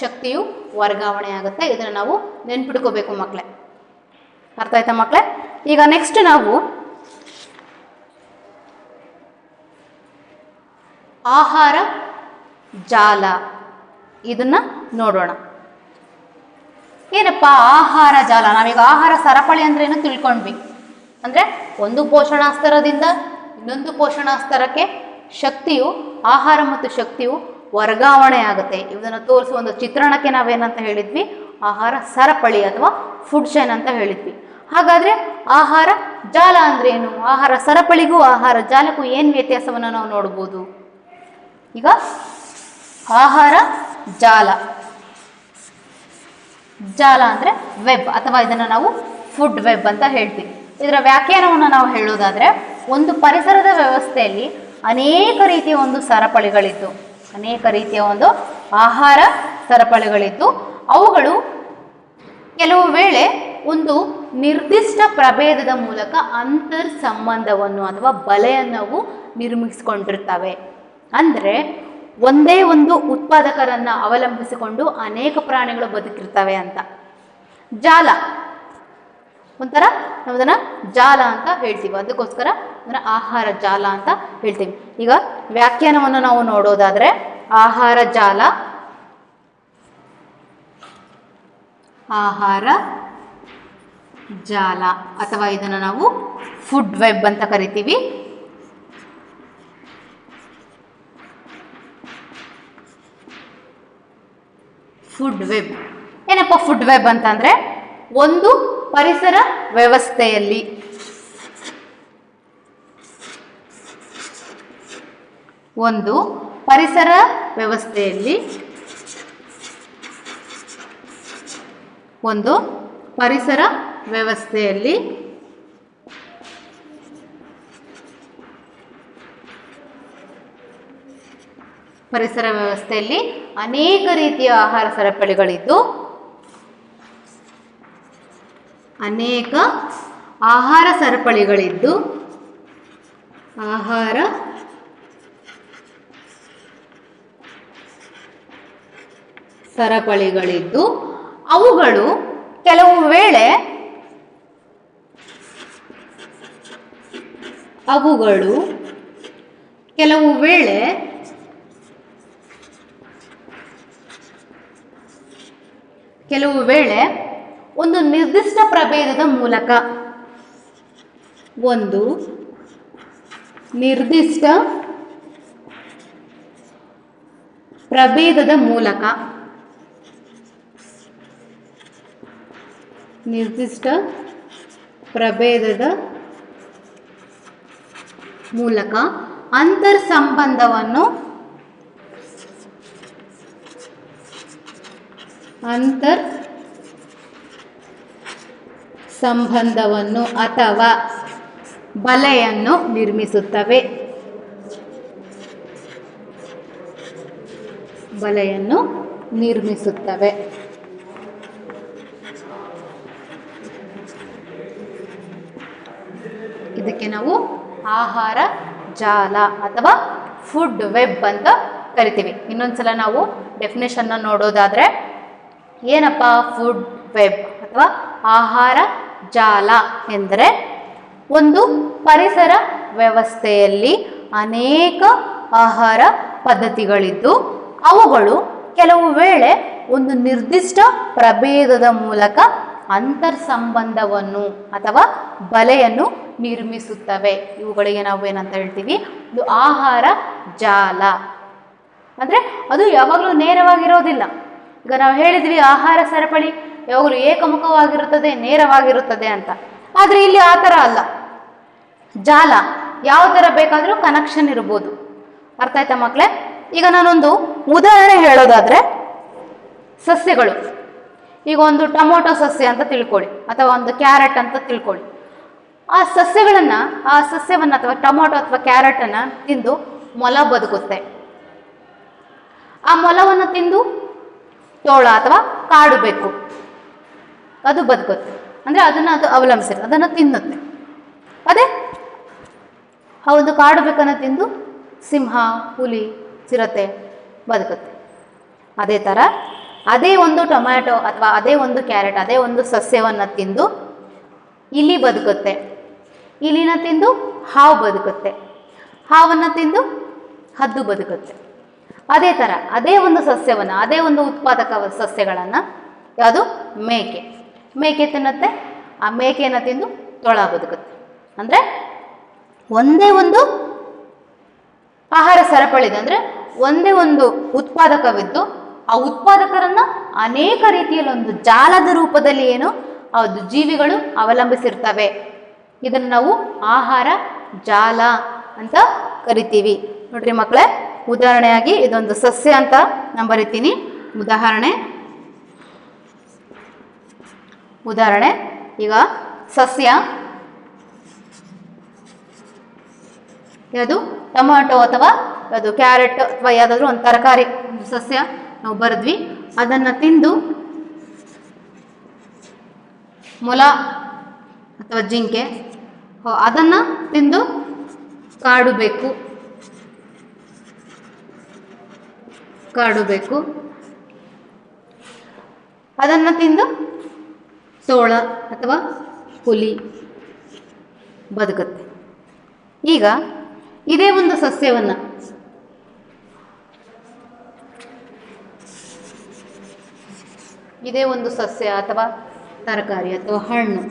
ಶಕ್ತಿಯು ವರ್ಗಾವಣೆ ಆಗುತ್ತೆ. ಇದನ್ನು ನಾವು ನೆನ್ಪಿಟ್ಕೋಬೇಕು ಮಕ್ಕಳೇ. ಅರ್ಥ ಆಯ್ತಾ ಮಕ್ಕಳೇ? ಈಗ ನೆಕ್ಸ್ಟ್ ನಾವು ಆಹಾರ ಜಾಲ ಇದನ್ನ ನೋಡೋಣ. ಏನಪ್ಪ ಆಹಾರ ಜಾಲ? ನಾವೀಗ ಆಹಾರ ಸರಪಳಿ ಅಂದ್ರೆ ಏನು ತಿಳ್ಕೊಂಡ್ವಿ. ಅಂದ್ರೆ ಒಂದು ಪೋಷಣಾ ಸ್ತರದಿಂದ ಇನ್ನೊಂದು ಪೋಷಣಾ ಸ್ತರಕ್ಕೆ ಶಕ್ತಿಯು, ಆಹಾರ ಮತ್ತು ಶಕ್ತಿಯು ವರ್ಗಾವಣೆ ಆಗುತ್ತೆ. ಇದನ್ನು ತೋರಿಸುವ ಒಂದು ಚಿತ್ರಣಕ್ಕೆ ನಾವೇನಂತ ಹೇಳಿದ್ವಿ? ಆಹಾರ ಸರಪಳಿ ಅಥವಾ ಫುಡ್ ಚೈನ್ ಅಂತ ಹೇಳಿದ್ವಿ. ಹಾಗಾದ್ರೆ ಆಹಾರ ಜಾಲ ಅಂದ್ರೆ ಏನು? ಆಹಾರ ಸರಪಳಿಗೂ ಆಹಾರ ಜಾಲಕ್ಕೂ ಏನು ವ್ಯತ್ಯಾಸವನ್ನು ನಾವು ನೋಡ್ಬೋದು? ಈಗ ಆಹಾರ ಜಾಲ, ಜಾಲ ಅಂದರೆ ವೆಬ್ ಅಥವಾ ಇದನ್ನು ನಾವು ಫುಡ್ ವೆಬ್ ಅಂತ ಹೇಳ್ತೀವಿ. ಇದರ ವ್ಯಾಖ್ಯಾನವನ್ನು ನಾವು ಹೇಳೋದಾದರೆ, ಒಂದು ಪರಿಸರದ ವ್ಯವಸ್ಥೆಯಲ್ಲಿ ಅನೇಕ ರೀತಿಯ ಒಂದು ಸರಪಳಿಗಳಿದ್ದು, ಅನೇಕ ರೀತಿಯ ಒಂದು ಆಹಾರ ಸರಪಳಿಗಳಿದ್ದು, ಅವುಗಳು ಕೆಲವು ವೇಳೆ ಒಂದು ನಿರ್ದಿಷ್ಟ ಪ್ರಭೇದದ ಮೂಲಕ ಅಂತರ್ ಸಂಬಂಧವನ್ನು ಅಥವಾ ಬಲೆಯನ್ನು ನಿರ್ಮಿಸಿಕೊಂಡಿರ್ತವೆ. ಅಂದರೆ ಒಂದೇ ಒಂದು ಉತ್ಪಾದಕರನ್ನು ಅವಲಂಬಿಸಿಕೊಂಡು ಅನೇಕ ಪ್ರಾಣಿಗಳು ಬದುಕಿರ್ತವೆ ಅಂತ. ಜಾಲ ಒಂಥರ ನಾವು ಅದನ್ನು ಜಾಲ ಅಂತ ಹೇಳ್ತೀವಿ, ಅದಕ್ಕೋಸ್ಕರ ಅದನ್ನು ಆಹಾರ ಜಾಲ ಅಂತ ಹೇಳ್ತೀವಿ. ಈಗ ವ್ಯಾಖ್ಯಾನವನ್ನು ನಾವು ನೋಡೋದಾದರೆ, ಆಹಾರ ಜಾಲ, ಆಹಾರ ಜಾಲ ಅಥವಾ ಇದನ್ನು ನಾವು ಫುಡ್ ವೆಬ್ ಅಂತ ಕರಿತೀವಿ. ಫುಡ್ ವೆಬ್ ಏನಪ್ಪ? ಫುಡ್ ವೆಬ್ ಅಂತಂದ್ರೆ ಒಂದು ಪರಿಸರ ವ್ಯವಸ್ಥೆಯಲ್ಲಿ ಒಂದು ಪರಿಸರ ವ್ಯವಸ್ಥೆಯಲ್ಲಿ ಒಂದು ಪರಿಸರ ವ್ಯವಸ್ಥೆಯಲ್ಲಿ ಪರಿಸರ ವ್ಯವಸ್ಥೆಯಲ್ಲಿ ಅನೇಕ ರೀತಿಯ ಆಹಾರ ಸರಪಳಿಗಳಿದ್ದು, ಅನೇಕ ಆಹಾರ ಸರಪಳಿಗಳಿದ್ದು ಆಹಾರ ಸರಪಳಿಗಳಿದ್ದು ಅವುಗಳು ಕೆಲವು ವೇಳೆ ಒಂದು ನಿರ್ದಿಷ್ಟ ಪ್ರಭೇದದ ಮೂಲಕ ಒಂದು ನಿರ್ದಿಷ್ಟ ಪ್ರಭೇದದ ಮೂಲಕ ಅಂತರ್ ಸಂಬಂಧವನ್ನು ಅಥವಾ ಬಲೆಯನ್ನು ನಿರ್ಮಿಸುತ್ತವೆ. ಇದಕ್ಕೆ ನಾವು ಆಹಾರ ಜಾಲ ಅಥವಾ ಫುಡ್ ವೆಬ್ ಅಂತ ಕರಿತೀವಿ. ಇನ್ನೊಂದ್ಸಲ ನಾವು ಡೆಫಿನೇಷನ್ನ ನೋಡೋದಾದ್ರೆ, ಏನಪ್ಪ ಫುಡ್ ವೆಬ್ ಅಥವಾ ಆಹಾರ ಜಾಲ ಎಂದರೆ ಒಂದು ಪರಿಸರ ವ್ಯವಸ್ಥೆಯಲ್ಲಿ ಅನೇಕ ಆಹಾರ ಪದ್ಧತಿಗಳಿದ್ದು ಅವುಗಳು ಕೆಲವು ವೇಳೆ ಒಂದು ನಿರ್ದಿಷ್ಟ ಪ್ರಭೇದದ ಮೂಲಕ ಅಂತರ್ ಸಂಬಂಧವನ್ನು ಅಥವಾ ಬಲೆಯನ್ನು ನಿರ್ಮಿಸುತ್ತವೆ. ಇವುಗಳಿಗೆ ನಾವು ಏನಂತ ಹೇಳ್ತೀವಿ? ಇದು ಆಹಾರ ಜಾಲ. ಅಂದರೆ ಅದು ಯಾವಾಗಲೂ ನೇರವಾಗಿರೋದಿಲ್ಲ. ಈಗ ನಾವು ಹೇಳಿದ್ವಿ ಆಹಾರ ಸರಪಳಿ ಯಾವಾಗಲೂ ಏಕಮುಖವಾಗಿರುತ್ತದೆ, ನೇರವಾಗಿರುತ್ತದೆ ಅಂತ. ಆದರೆ ಇಲ್ಲಿ ಆ ಥರ ಅಲ್ಲ. ಜಾಲ ಯಾವ ಥರ ಬೇಕಾದರೂ ಕನೆಕ್ಷನ್ ಇರ್ಬೋದು. ಅರ್ಥ ಆಯ್ತಾ ಮಕ್ಕಳೇ? ಈಗ ನಾನೊಂದು ಉದಾಹರಣೆ ಹೇಳೋದಾದ್ರೆ, ಸಸ್ಯಗಳು. ಈಗ ಒಂದು ಟೊಮೊಟೊ ಸಸ್ಯ ಅಂತ ತಿಳ್ಕೊಳ್ಳಿ, ಅಥವಾ ಒಂದು ಕ್ಯಾರೆಟ್ ಅಂತ ತಿಳ್ಕೊಳ್ಳಿ. ಆ ಸಸ್ಯವನ್ನು ಅಥವಾ ಟೊಮೊಟೊ ಅಥವಾ ಕ್ಯಾರೆಟನ್ನು ತಿಂದು ಮೊಲ ಬದುಕುತ್ತೆ. ಆ ಮೊಲವನ್ನು ತಿಂದು ತೋಳ ಅಥವಾ ಕಾಡು ಬೆಕ್ಕು ಅದು ಬದುಕುತ್ತೆ. ಅಂದರೆ ಅದು ಅವಲಂಬಿಸಿರುತ್ತೆ, ಅದನ್ನು ತಿನ್ನುತ್ತೆ. ಅದೇ ಆ ಒಂದು ಕಾಡು ಬೆಕ್ಕನ್ನು ತಿಂದು ಸಿಂಹ, ಹುಲಿ, ಚಿರತೆ ಬದುಕುತ್ತೆ. ಅದೇ ಥರ ಅದೇ ಒಂದು ಟೊಮ್ಯಾಟೊ ಅಥವಾ ಅದೇ ಒಂದು ಕ್ಯಾರೆಟ್, ಅದೇ ಒಂದು ಸಸ್ಯವನ್ನು ತಿಂದು ಇಲಿ ಬದುಕುತ್ತೆ. ಇಲಿನ ತಿಂದು ಹಾವು ಬದುಕುತ್ತೆ. ಹಾವನ್ನು ತಿಂದು ಹದ್ದು ಬದುಕುತ್ತೆ. ಅದೇ ಥರ ಅದೇ ಒಂದು ಸಸ್ಯವನ್ನು, ಅದೇ ಒಂದು ಉತ್ಪಾದಕ ಸಸ್ಯಗಳನ್ನು ಯಾವುದು ಮೇಕೆ ತಿನ್ನುತ್ತೆ. ಆ ಮೇಕೆಯನ್ನು ತಿಂದು ತೊಳ ಬದುಕುತ್ತೆ. ಅಂದರೆ ಒಂದೇ ಒಂದು ಆಹಾರ ಸರಪಳಿದೆ, ಅಂದರೆ ಒಂದೇ ಒಂದು ಉತ್ಪಾದಕವಿದ್ದು ಆ ಉತ್ಪಾದಕರನ್ನು ಅನೇಕ ರೀತಿಯಲ್ಲಿ ಒಂದು ಜಾಲದ ರೂಪದಲ್ಲಿ ಅದು ಜೀವಿಗಳು ಅವಲಂಬಿಸಿರ್ತವೆ. ಇದನ್ನು ನಾವು ಆಹಾರ ಜಾಲ ಅಂತ ಕರಿತೀವಿ. ನೋಡ್ರಿ ಮಕ್ಕಳೇ, ಉದಾಹರಣೆಯಾಗಿ ಇದೊಂದು ಸಸ್ಯ ಅಂತ ನಾನು ಬರಿತೀನಿ. ಉದಾಹರಣೆ ಈಗ ಸಸ್ಯ ಯಾವುದು ಟೊಮ್ಯಾಟೊ ಅಥವಾ ಅದು ಕ್ಯಾರೆಟ್ ಅಥವಾ ಯಾವುದಾದ್ರೂ ಒಂದು ತರಕಾರಿ ಒಂದು ಸಸ್ಯ ನಾವು ಬರೆದ್ವಿ. ಅದನ್ನು ತಿಂದು ಮೊಲ ಅಥವಾ ಜಿಂಕೆ, ಅದನ್ನು ತಿಂದು ಕಾಡು ಬೆಕ್ಕು, ಅದನ್ನು ತಿಂದು ತೋಳ ಅಥವಾ ಹುಲಿ ಬದುಕುತ್ತೆ. ಈಗ ಇದೇ ಒಂದು ಸಸ್ಯವನ್ನು ಇದೇ ಒಂದು ಸಸ್ಯ ಅಥವಾ ತರಕಾರಿ ಅಥವಾ ಹಣ್ಣು,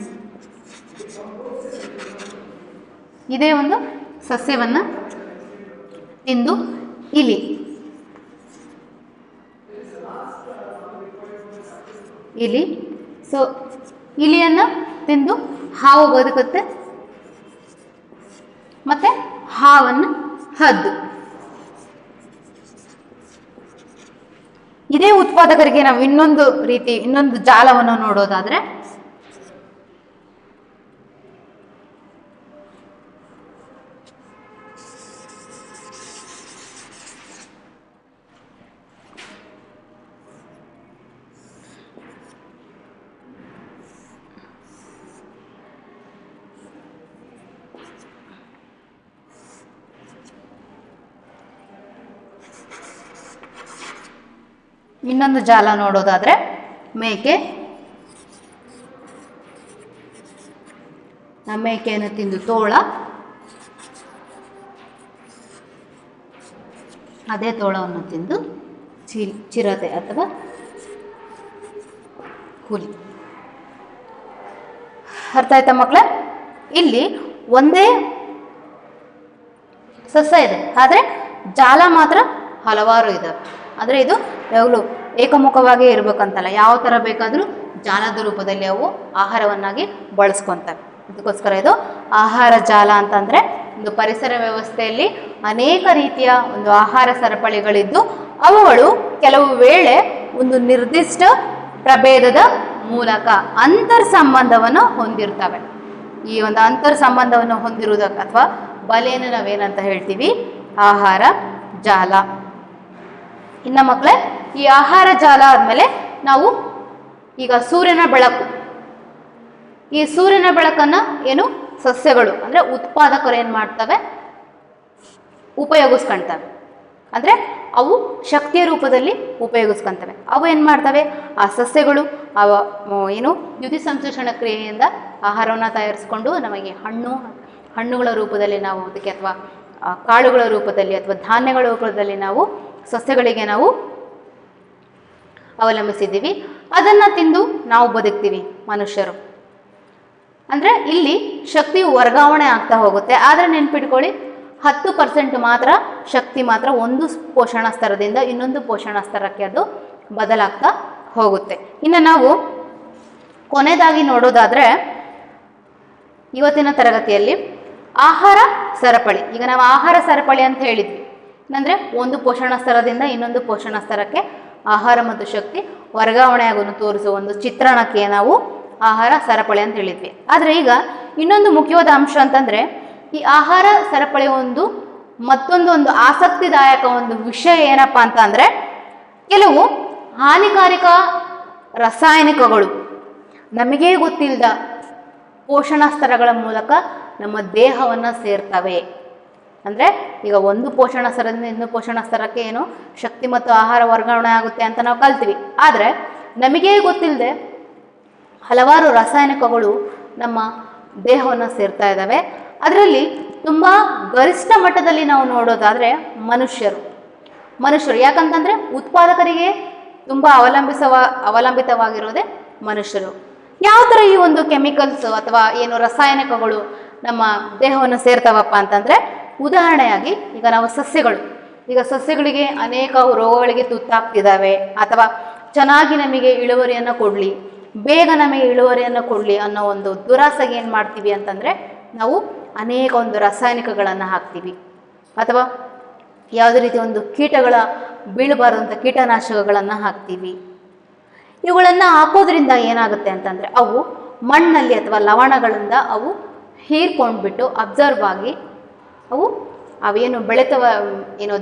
ಇದೇ ಒಂದು ಸಸ್ಯವನ್ನು ತಿಂದು ಇಲಿಯನ್ನು ತಿಂದು ಹಾವು ಬದುಕುತ್ತೆ. ಮತ್ತೆ ಹಾವನ್ನು ಹದ್ದು. ಇದೇ ಉತ್ಪಾದಕರಿಗೆ ನಾವು ಇನ್ನೊಂದು ಜಾಲವನ್ನು ನೋಡೋದಾದ್ರೆ, ಇನ್ನೊಂದು ಜಾಲ ನೋಡೋದಾದ್ರೆ ಮೇಕೆ. ಆ ಮೇಕೆಯನ್ನು ತಿಂದು ತೋಳ, ಅದೇ ತೋಳವನ್ನು ತಿಂದು ಚಿರತೆ ಅಥವಾ ಹುಲಿ. ಅರ್ಥ ಆಯ್ತಾ ಮಕ್ಕಳೇ? ಇಲ್ಲಿ ಒಂದೇ ಸಸ್ಯ ಇದೆ, ಆದರೆ ಜಾಲ ಮಾತ್ರ ಹಲವಾರು ಇದ್ದಾವೆ. ಆದರೆ ಇದು ಯಾವಾಗಲೂ ಏಕಮುಖವಾಗಿ ಇರಬೇಕಂತಲ್ಲ, ಯಾವ ಥರ ಬೇಕಾದರೂ ಜಾಲದ ರೂಪದಲ್ಲಿ ಅವು ಆಹಾರವನ್ನಾಗಿ ಬಳಸ್ಕೊತವೆ. ಅದಕ್ಕೋಸ್ಕರ ಇದು ಆಹಾರ ಜಾಲ ಅಂತಂದರೆ ಒಂದು ಪರಿಸರ ವ್ಯವಸ್ಥೆಯಲ್ಲಿ ಅನೇಕ ರೀತಿಯ ಒಂದು ಆಹಾರ ಸರಪಳಿಗಳಿದ್ದು ಅವುಗಳು ಕೆಲವು ವೇಳೆ ಒಂದು ನಿರ್ದಿಷ್ಟ ಪ್ರಭೇದದ ಮೂಲಕ ಅಂತರ್ ಸಂಬಂಧವನ್ನು ಹೊಂದಿರ್ತವೆ. ಈ ಒಂದು ಅಂತರ್ ಸಂಬಂಧವನ್ನು ಹೊಂದಿರುವುದಕ್ಕೆ ಅಥವಾ ಬಲೆಯನ್ನು ನಾವೇನಂತ ಹೇಳ್ತೀವಿ? ಆಹಾರ ಜಾಲ. ಇನ್ನು ಮಕ್ಕಳೇ, ಈ ಆಹಾರ ಜಾಲ ಆದಮೇಲೆ ನಾವು ಈಗ ಸೂರ್ಯನ ಬೆಳಕು, ಈ ಸೂರ್ಯನ ಬೆಳಕನ್ನು ಸಸ್ಯಗಳು ಅಂದರೆ ಉತ್ಪಾದಕರು ಏನು ಮಾಡ್ತವೆ? ಉಪಯೋಗಿಸ್ಕೊಳ್ತವೆ. ಅಂದರೆ ಅವು ಶಕ್ತಿಯ ರೂಪದಲ್ಲಿ ಉಪಯೋಗಿಸ್ಕೊತವೆ. ಅವು ಏನು ಮಾಡ್ತವೆ? ಆ ಸಸ್ಯಗಳು ದ್ಯುತಿ ಸಂಶ್ಲೇಷಣ ಕ್ರಿಯೆಯಿಂದ ಆಹಾರವನ್ನು ತಯಾರಿಸಿಕೊಂಡು ನಮಗೆ ಹಣ್ಣುಗಳ ರೂಪದಲ್ಲಿ ನಾವು ಅದಕ್ಕೆ, ಅಥವಾ ಕಾಳುಗಳ ರೂಪದಲ್ಲಿ ಅಥವಾ ಧಾನ್ಯಗಳ ರೂಪದಲ್ಲಿ ನಾವು ಸಸ್ಯಗಳಿಗೆ ನಾವು ಅವಲಂಬಿಸಿದ್ದೀವಿ. ಅದನ್ನು ತಿಂದು ನಾವು ಬದುಕ್ತೀವಿ ಮನುಷ್ಯರು. ಅಂದರೆ ಇಲ್ಲಿ ಶಕ್ತಿ ವರ್ಗಾವಣೆ ಆಗ್ತಾ ಹೋಗುತ್ತೆ. ಆದರೆ ನೆನ್ಪಿಟ್ಕೊಳ್ಳಿ, 10% ಮಾತ್ರ ಶಕ್ತಿ ಮಾತ್ರ ಒಂದು ಪೋಷಣ ಸ್ತರದಿಂದ ಇನ್ನೊಂದು ಪೋಷಣ ಸ್ತರಕ್ಕೆ ಅದು ಬದಲಾಗ್ತಾ ಹೋಗುತ್ತೆ. ಇನ್ನು ನಾವು ಕೊನೆಯದಾಗಿ ನೋಡೋದಾದರೆ ಇವತ್ತಿನ ತರಗತಿಯಲ್ಲಿ ಆಹಾರ ಸರಪಳಿ. ಈಗ ನಾವು ಆಹಾರ ಸರಪಳಿ ಅಂತ ಹೇಳಿದ್ವಿ, ಅಂದರೆ ಒಂದು ಪೋಷಣ ಸ್ತರದಿಂದ ಇನ್ನೊಂದು ಪೋಷಣ ಸ್ತರಕ್ಕೆ ಆಹಾರ ಮತ್ತು ಶಕ್ತಿ ವರ್ಗಾವಣೆಯಾಗೋನ್ನು ತೋರಿಸುವ ಒಂದು ಚಿತ್ರಣಕ್ಕೆ ನಾವು ಆಹಾರ ಸರಪಳಿ ಅಂತ ಹೇಳಿದ್ವಿ. ಆದರೆ ಈಗ ಇನ್ನೊಂದು ಮುಖ್ಯವಾದ ಅಂಶ ಅಂತಂದರೆ ಈ ಆಹಾರ ಸರಪಳಿ ಮತ್ತೊಂದು ಆಸಕ್ತಿದಾಯಕ ಒಂದು ವಿಷಯ ಏನಪ್ಪ ಅಂತ ಅಂದರೆ, ಕೆಲವು ಹಾನಿಕಾರಕ ರಾಸಾಯನಿಕಗಳು ನಮಗೇ ಗೊತ್ತಿಲ್ಲದ ಪೋಷಣ ಸ್ತರಗಳ ಮೂಲಕ ನಮ್ಮ ದೇಹವನ್ನು ಸೇರ್ತವೆ. ಅಂದರೆ ಈಗ ಒಂದು ಪೋಷಣ ಸ್ತರದಿಂದ ಇನ್ನೊಂದು ಪೋಷಣ ಸ್ತರಕ್ಕೆ ಏನು ಶಕ್ತಿ ಮತ್ತು ಆಹಾರ ವರ್ಗಾವಣೆ ಆಗುತ್ತೆ ಅಂತ ನಾವು ಕಲ್ತೀವಿ. ಆದರೆ ನಮಗೇ ಗೊತ್ತಿಲ್ಲದೆ ಹಲವಾರು ರಾಸಾಯನಿಕಗಳು ನಮ್ಮ ದೇಹವನ್ನು ಸೇರ್ತಾ ಇದ್ದಾವೆ. ಅದರಲ್ಲಿ ತುಂಬ ಗರಿಷ್ಠ ಮಟ್ಟದಲ್ಲಿ ನಾವು ನೋಡೋದಾದರೆ ಮನುಷ್ಯರು ಯಾಕಂತಂದರೆ ಉತ್ಪಾದಕರಿಗೆ ತುಂಬ ಅವಲಂಬಿತವಾಗಿರೋದೇ ಮನುಷ್ಯರು. ಯಾವ ಥರ ಈ ಒಂದು ಕೆಮಿಕಲ್ಸ್ ಅಥವಾ ಏನು ರಾಸಾಯನಿಕಗಳು ನಮ್ಮ ದೇಹವನ್ನು ಸೇರ್ತಾವಪ್ಪ ಅಂತಂದರೆ, ಉದಾಹರಣೆಯಾಗಿ ಈಗ ನಾವು ಸಸ್ಯಗಳಿಗೆ ಅನೇಕ ರೋಗಗಳಿಗೆ ತುತ್ತಾಗ್ತಿದ್ದಾವೆ, ಅಥವಾ ಚೆನ್ನಾಗಿ ನಮಗೆ ಇಳುವರಿಯನ್ನು ಕೊಡಲಿ, ಬೇಗ ನಮಗೆ ಇಳುವರಿಯನ್ನು ಕೊಡಲಿ ಅನ್ನೋ ಒಂದು ದುರಾಸೆಗೆ ಏನು ಮಾಡ್ತೀವಿ ಅಂತಂದರೆ ನಾವು ಅನೇಕ ಒಂದು ರಾಸಾಯನಿಕಗಳನ್ನು ಹಾಕ್ತೀವಿ, ಅಥವಾ ಯಾವುದೇ ರೀತಿ ಒಂದು ಕೀಟಗಳ ಬೀಳಬಾರದಂಥ ಕೀಟನಾಶಕಗಳನ್ನು ಹಾಕ್ತೀವಿ. ಇವುಗಳನ್ನು ಹಾಕೋದ್ರಿಂದ ಏನಾಗುತ್ತೆ ಅಂತಂದರೆ ಅವು ಮಣ್ಣಲ್ಲಿ ಅಥವಾ ಲವಣಗಳಿಂದ ಅವು ಹೀರ್ಕೊಂಡ್ಬಿಟ್ಟು ಅಬ್ಸರ್ವ್ ಆಗಿ ಅವೇನು ಬೆಳೆತವ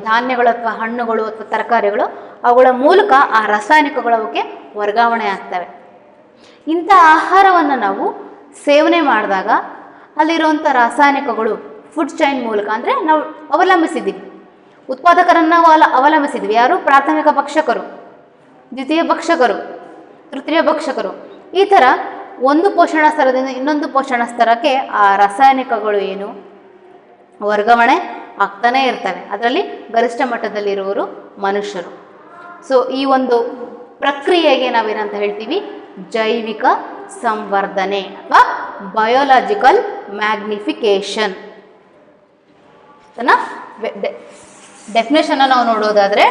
ಧಾನ್ಯಗಳು ಅಥವಾ ಹಣ್ಣುಗಳು ಅಥವಾ ತರಕಾರಿಗಳು ಅವುಗಳ ಮೂಲಕ ಆ ರಾಸಾಯನಿಕಗಳು ಅವಕ್ಕೆ ವರ್ಗಾವಣೆ ಆಗ್ತವೆ. ಇಂಥ ಆಹಾರವನ್ನು ನಾವು ಸೇವನೆ ಮಾಡಿದಾಗ ಅಲ್ಲಿರುವಂಥ ರಾಸಾಯನಿಕಗಳು ಫುಡ್ ಚೈನ್ ಮೂಲಕ, ಅಂದರೆ ನಾವು ಅವಲಂಬಿಸಿದ್ದೀವಿ, ಉತ್ಪಾದಕರನ್ನು ಅವಲಂಬಿಸಿದ್ವಿ. ಯಾರು? ಪ್ರಾಥಮಿಕ ಭಕ್ಷಕರು, ದ್ವಿತೀಯ ಭಕ್ಷಕರು, ತೃತೀಯ ಭಕ್ಷಕರು. ಈ ಥರ ಒಂದು ಪೋಷಣ ಸ್ತರದಿಂದ ಇನ್ನೊಂದು ಪೋಷಣ ಸ್ತರಕ್ಕೆ ಆ ರಾಸಾಯನಿಕಗಳು ಏನು ವರ್ಗಾವಣೆ ಆಗ್ತಾನೇ ಇರ್ತವೆ. ಅದರಲ್ಲಿ ಗರಿಷ್ಠ ಮಟ್ಟದಲ್ಲಿರುವವರು ಮನುಷ್ಯರು. ಸೊ ಈ ಒಂದು ಪ್ರಕ್ರಿಯೆಗೆ ನಾವೇನಂತ ಹೇಳ್ತೀವಿ? ಜೈವಿಕ ಸಂವರ್ಧನೆ ಅಥವಾ ಬಯೋಲಾಜಿಕಲ್ ಮ್ಯಾಗ್ನಿಫಿಕೇಶನ್. ಡೆಫಿನೇಷನ್ ನಾವು ನೋಡೋದಾದರೆ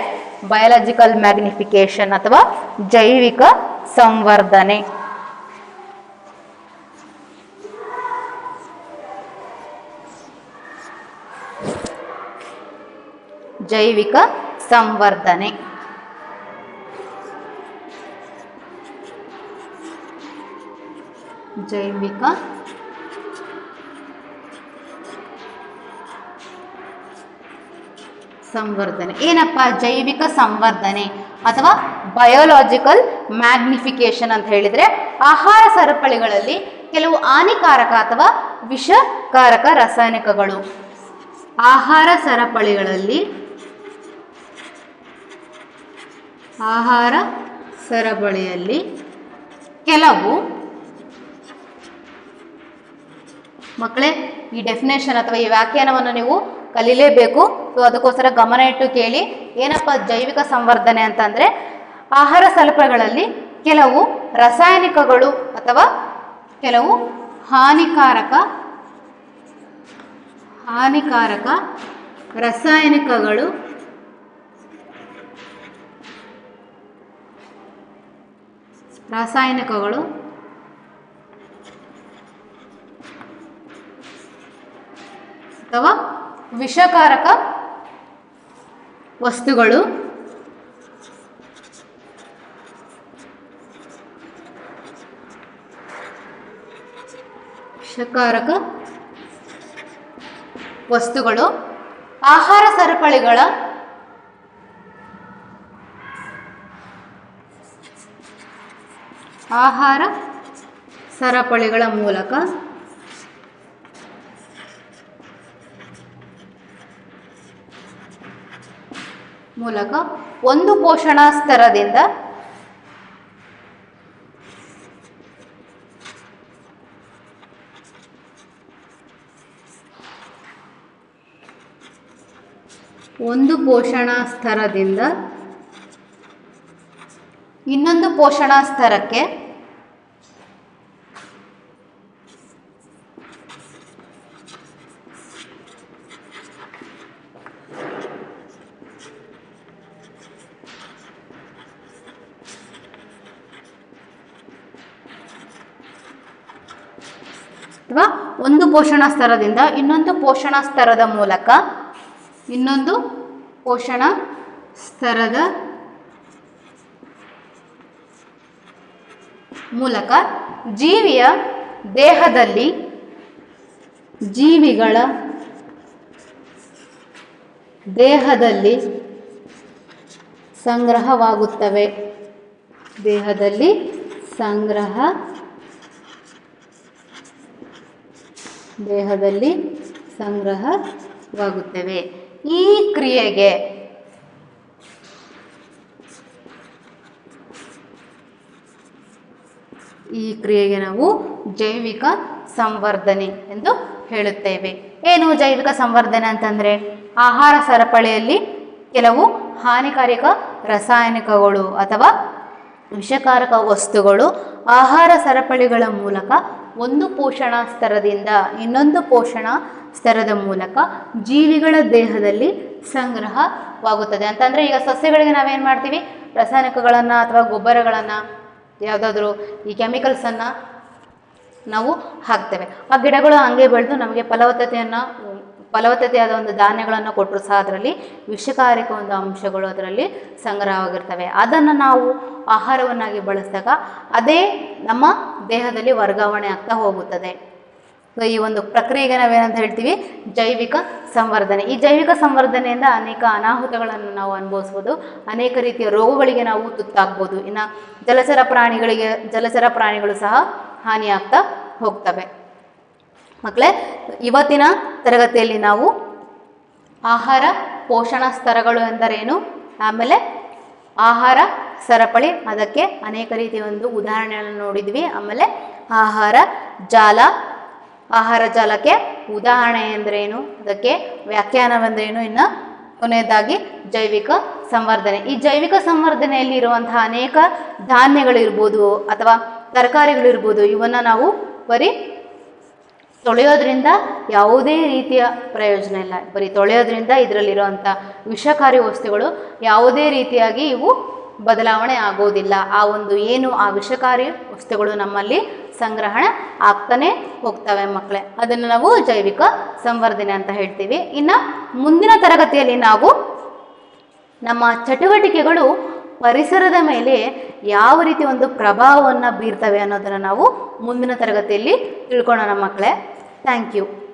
ಬಯೋಲಾಜಿಕಲ್ ಮ್ಯಾಗ್ನಿಫಿಕೇಶನ್ ಅಥವಾ ಜೈವಿಕ ಸಂವರ್ಧನೆ. ಜೈವಿಕ ಸಂವರ್ಧನೆ ಜೈವಿಕ ಸಂವರ್ಧನೆ ಏನಪ್ಪ? ಜೈವಿಕ ಸಂವರ್ಧನೆ ಅಥವಾ ಬಯೋಲಾಜಿಕಲ್ ಮ್ಯಾಗ್ನಿಫಿಕೇಶನ್ ಅಂತ ಹೇಳಿದರೆ, ಆಹಾರ ಸರಪಳಿಗಳಲ್ಲಿ ಕೆಲವು ಹಾನಿಕಾರಕ ಅಥವಾ ವಿಷಕಾರಕ ರಾಸಾಯನಿಕಗಳು, ಆಹಾರ ಸರಪಳಿಗಳಲ್ಲಿ ಕೆಲವು, ಮಕ್ಕಳೇ ಈ ಡೆಫಿನೇಷನ್ ಅಥವಾ ಈ ವ್ಯಾಖ್ಯಾನವನ್ನು ನೀವು ಕಲೀಲೇಬೇಕು. ಸೊ ಅದಕ್ಕೋಸ್ಕರ ಗಮನ ಇಟ್ಟು ಕೇಳಿ. ಏನಪ್ಪ ಜೈವಿಕ ಸಂವರ್ಧನೆ ಅಂತಂದರೆ, ಆಹಾರ ಸರಪಳಿಗಳಲ್ಲಿ ಕೆಲವು ರಾಸಾಯನಿಕಗಳು ಅಥವಾ ಕೆಲವು ಹಾನಿಕಾರಕ ರಾಸಾಯನಿಕಗಳು ಅಥವಾ ವಿಷಕಾರಕ ವಸ್ತುಗಳು ಆಹಾರ ಸರಪಳಿಗಳ ಮೂಲಕ ಒಂದು ಪೋಷಣ ಸ್ತರದಿಂದ ಇನ್ನೊಂದು ಪೋಷಣ ಸ್ತರಕ್ಕೆ ಅಥವಾ ಒಂದು ಪೋಷಣಾ ಸ್ತರದಿಂದ ಇನ್ನೊಂದು ಪೋಷಣಾ ಸ್ತರದ ಮೂಲಕ ಜೀವಿಗಳ ದೇಹದಲ್ಲಿ ಸಂಗ್ರಹವಾಗುತ್ತವೆ. ದೇಹದಲ್ಲಿ ಸಂಗ್ರಹವಾಗುತ್ತವೆ. ಈ ಕ್ರಿಯೆಗೆ ನಾವು ಜೈವಿಕ ಸಂವರ್ಧನೆ ಎಂದು ಹೇಳುತ್ತೇವೆ. ಏನು ಜೈವಿಕ ಸಂವರ್ಧನೆ ಅಂತಂದರೆ, ಆಹಾರ ಸರಪಳಿಯಲ್ಲಿ ಕೆಲವು ಹಾನಿಕಾರಕ ರಾಸಾಯನಿಕಗಳು ಅಥವಾ ವಿಷಕಾರಕ ವಸ್ತುಗಳು ಆಹಾರ ಸರಪಳಿಗಳ ಮೂಲಕ ಒಂದು ಪೋಷಣಾ ಸ್ತರದಿಂದ ಇನ್ನೊಂದು ಪೋಷಣಾ ಸ್ತರದ ಮೂಲಕ ಜೀವಿಗಳ ದೇಹದಲ್ಲಿ ಸಂಗ್ರಹವಾಗುತ್ತದೆ. ಅಂತಂದರೆ ಈಗ ಸಸ್ಯಗಳಿಗೆ ನಾವೇನು ಮಾಡ್ತೀವಿ, ರಾಸಾಯನಿಕಗಳನ್ನು ಅಥವಾ ಗೊಬ್ಬರಗಳನ್ನು, ಯಾವುದಾದ್ರೂ ಈ ಕೆಮಿಕಲ್ಸನ್ನು ನಾವು ಹಾಕ್ತೇವೆ. ಆ ಗಿಡಗಳು ಹಾಗೆ ಬೆಳೆದು ನಮಗೆ ಫಲವತ್ತತೆಯಾದ ಒಂದು ಧಾನ್ಯಗಳನ್ನು ಕೊಟ್ಟರು ಸಹ ಅದರಲ್ಲಿ ವಿಷಕಾರಕ ಒಂದು ಅಂಶಗಳು ಅದರಲ್ಲಿ ಸಂಗ್ರಹವಾಗಿರ್ತವೆ. ಅದನ್ನು ನಾವು ಆಹಾರವನ್ನಾಗಿ ಬಳಸಿದಾಗ ಅದೇ ನಮ್ಮ ದೇಹದಲ್ಲಿ ವರ್ಗಾವಣೆ ಆಗ್ತಾ ಹೋಗುತ್ತದೆ. ಸೊ ಈ ಒಂದು ಪ್ರಕ್ರಿಯೆಗೆ ನಾವೇನಂತ ಹೇಳ್ತೀವಿ, ಜೈವಿಕ ಸಂವರ್ಧನೆ. ಈ ಜೈವಿಕ ಸಂವರ್ಧನೆಯಿಂದ ಅನೇಕ ಅನಾಹುತಗಳನ್ನು ನಾವು ಅನುಭವಿಸ್ಬೋದು, ಅನೇಕ ರೀತಿಯ ರೋಗಗಳಿಗೆ ನಾವು ತುತ್ತಾಗ್ಬೋದು. ಇನ್ನು ಜಲಚರ ಪ್ರಾಣಿಗಳು ಸಹ ಹಾನಿಯಾಗ್ತಾ ಹೋಗ್ತವೆ. ಮಕ್ಕಳೇ, ಇವತ್ತಿನ ತರಗತಿಯಲ್ಲಿ ನಾವು ಆಹಾರ ಪೋಷಣಾ ಸ್ತರಗಳು ಎಂದರೇನು, ಆಮೇಲೆ ಆಹಾರ ಸರಪಳಿ, ಅದಕ್ಕೆ ಅನೇಕ ರೀತಿಯ ಒಂದು ಉದಾಹರಣೆಗಳನ್ನು ನೋಡಿದ್ವಿ. ಆಮೇಲೆ ಆಹಾರ ಜಾಲಕ್ಕೆ ಉದಾಹರಣೆ ಎಂದರೇನು, ಅದಕ್ಕೆ ವ್ಯಾಖ್ಯಾನವೆಂದರೇನು, ಇನ್ನು ಕೊನೆಯದಾಗಿ ಜೈವಿಕ ಸಂವರ್ಧನೆ. ಈ ಜೈವಿಕ ಸಂವರ್ಧನೆಯಲ್ಲಿ ಇರುವಂತಹ ಅನೇಕ ಧಾನ್ಯಗಳಿರ್ಬೋದು ಅಥವಾ ತರಕಾರಿಗಳಿರ್ಬೋದು, ಇವನ್ನು ನಾವು ಬರೀ ತೊಳೆಯೋದ್ರಿಂದ ಯಾವುದೇ ರೀತಿಯ ಪ್ರಯೋಜನ ಇಲ್ಲ. ಬರೀ ತೊಳೆಯೋದ್ರಿಂದ ಇದರಲ್ಲಿರುವಂಥ ವಿಷಕಾರಿ ವಸ್ತುಗಳು ಯಾವುದೇ ರೀತಿಯಾಗಿ ಇವು ಬದಲಾವಣೆ ಆಗೋದಿಲ್ಲ. ಆ ವಿಷಕಾರಿ ವಸ್ತುಗಳು ನಮ್ಮಲ್ಲಿ ಸಂಗ್ರಹಣೆ ಆಗ್ತಾನೆ ಹೋಗ್ತವೆ ಮಕ್ಕಳೇ. ಅದನ್ನು ನಾವು ಜೈವಿಕ ಸಂವರ್ಧನೆ ಅಂತ ಹೇಳ್ತೀವಿ. ಇನ್ನು ಮುಂದಿನ ತರಗತಿಯಲ್ಲಿ ನಾವು ನಮ್ಮ ಚಟುವಟಿಕೆಗಳು ಪರಿಸರದ ಮೇಲೆ ಯಾವ ರೀತಿ ಒಂದು ಪ್ರಭಾವವನ್ನು ಬೀರ್ತವೆ ಅನ್ನೋದನ್ನು ನಾವು ಮುಂದಿನ ತರಗತಿಯಲ್ಲಿ ತಿಳ್ಕೊಳ್ಳೋಣ ಮಕ್ಕಳೇ. Thank you.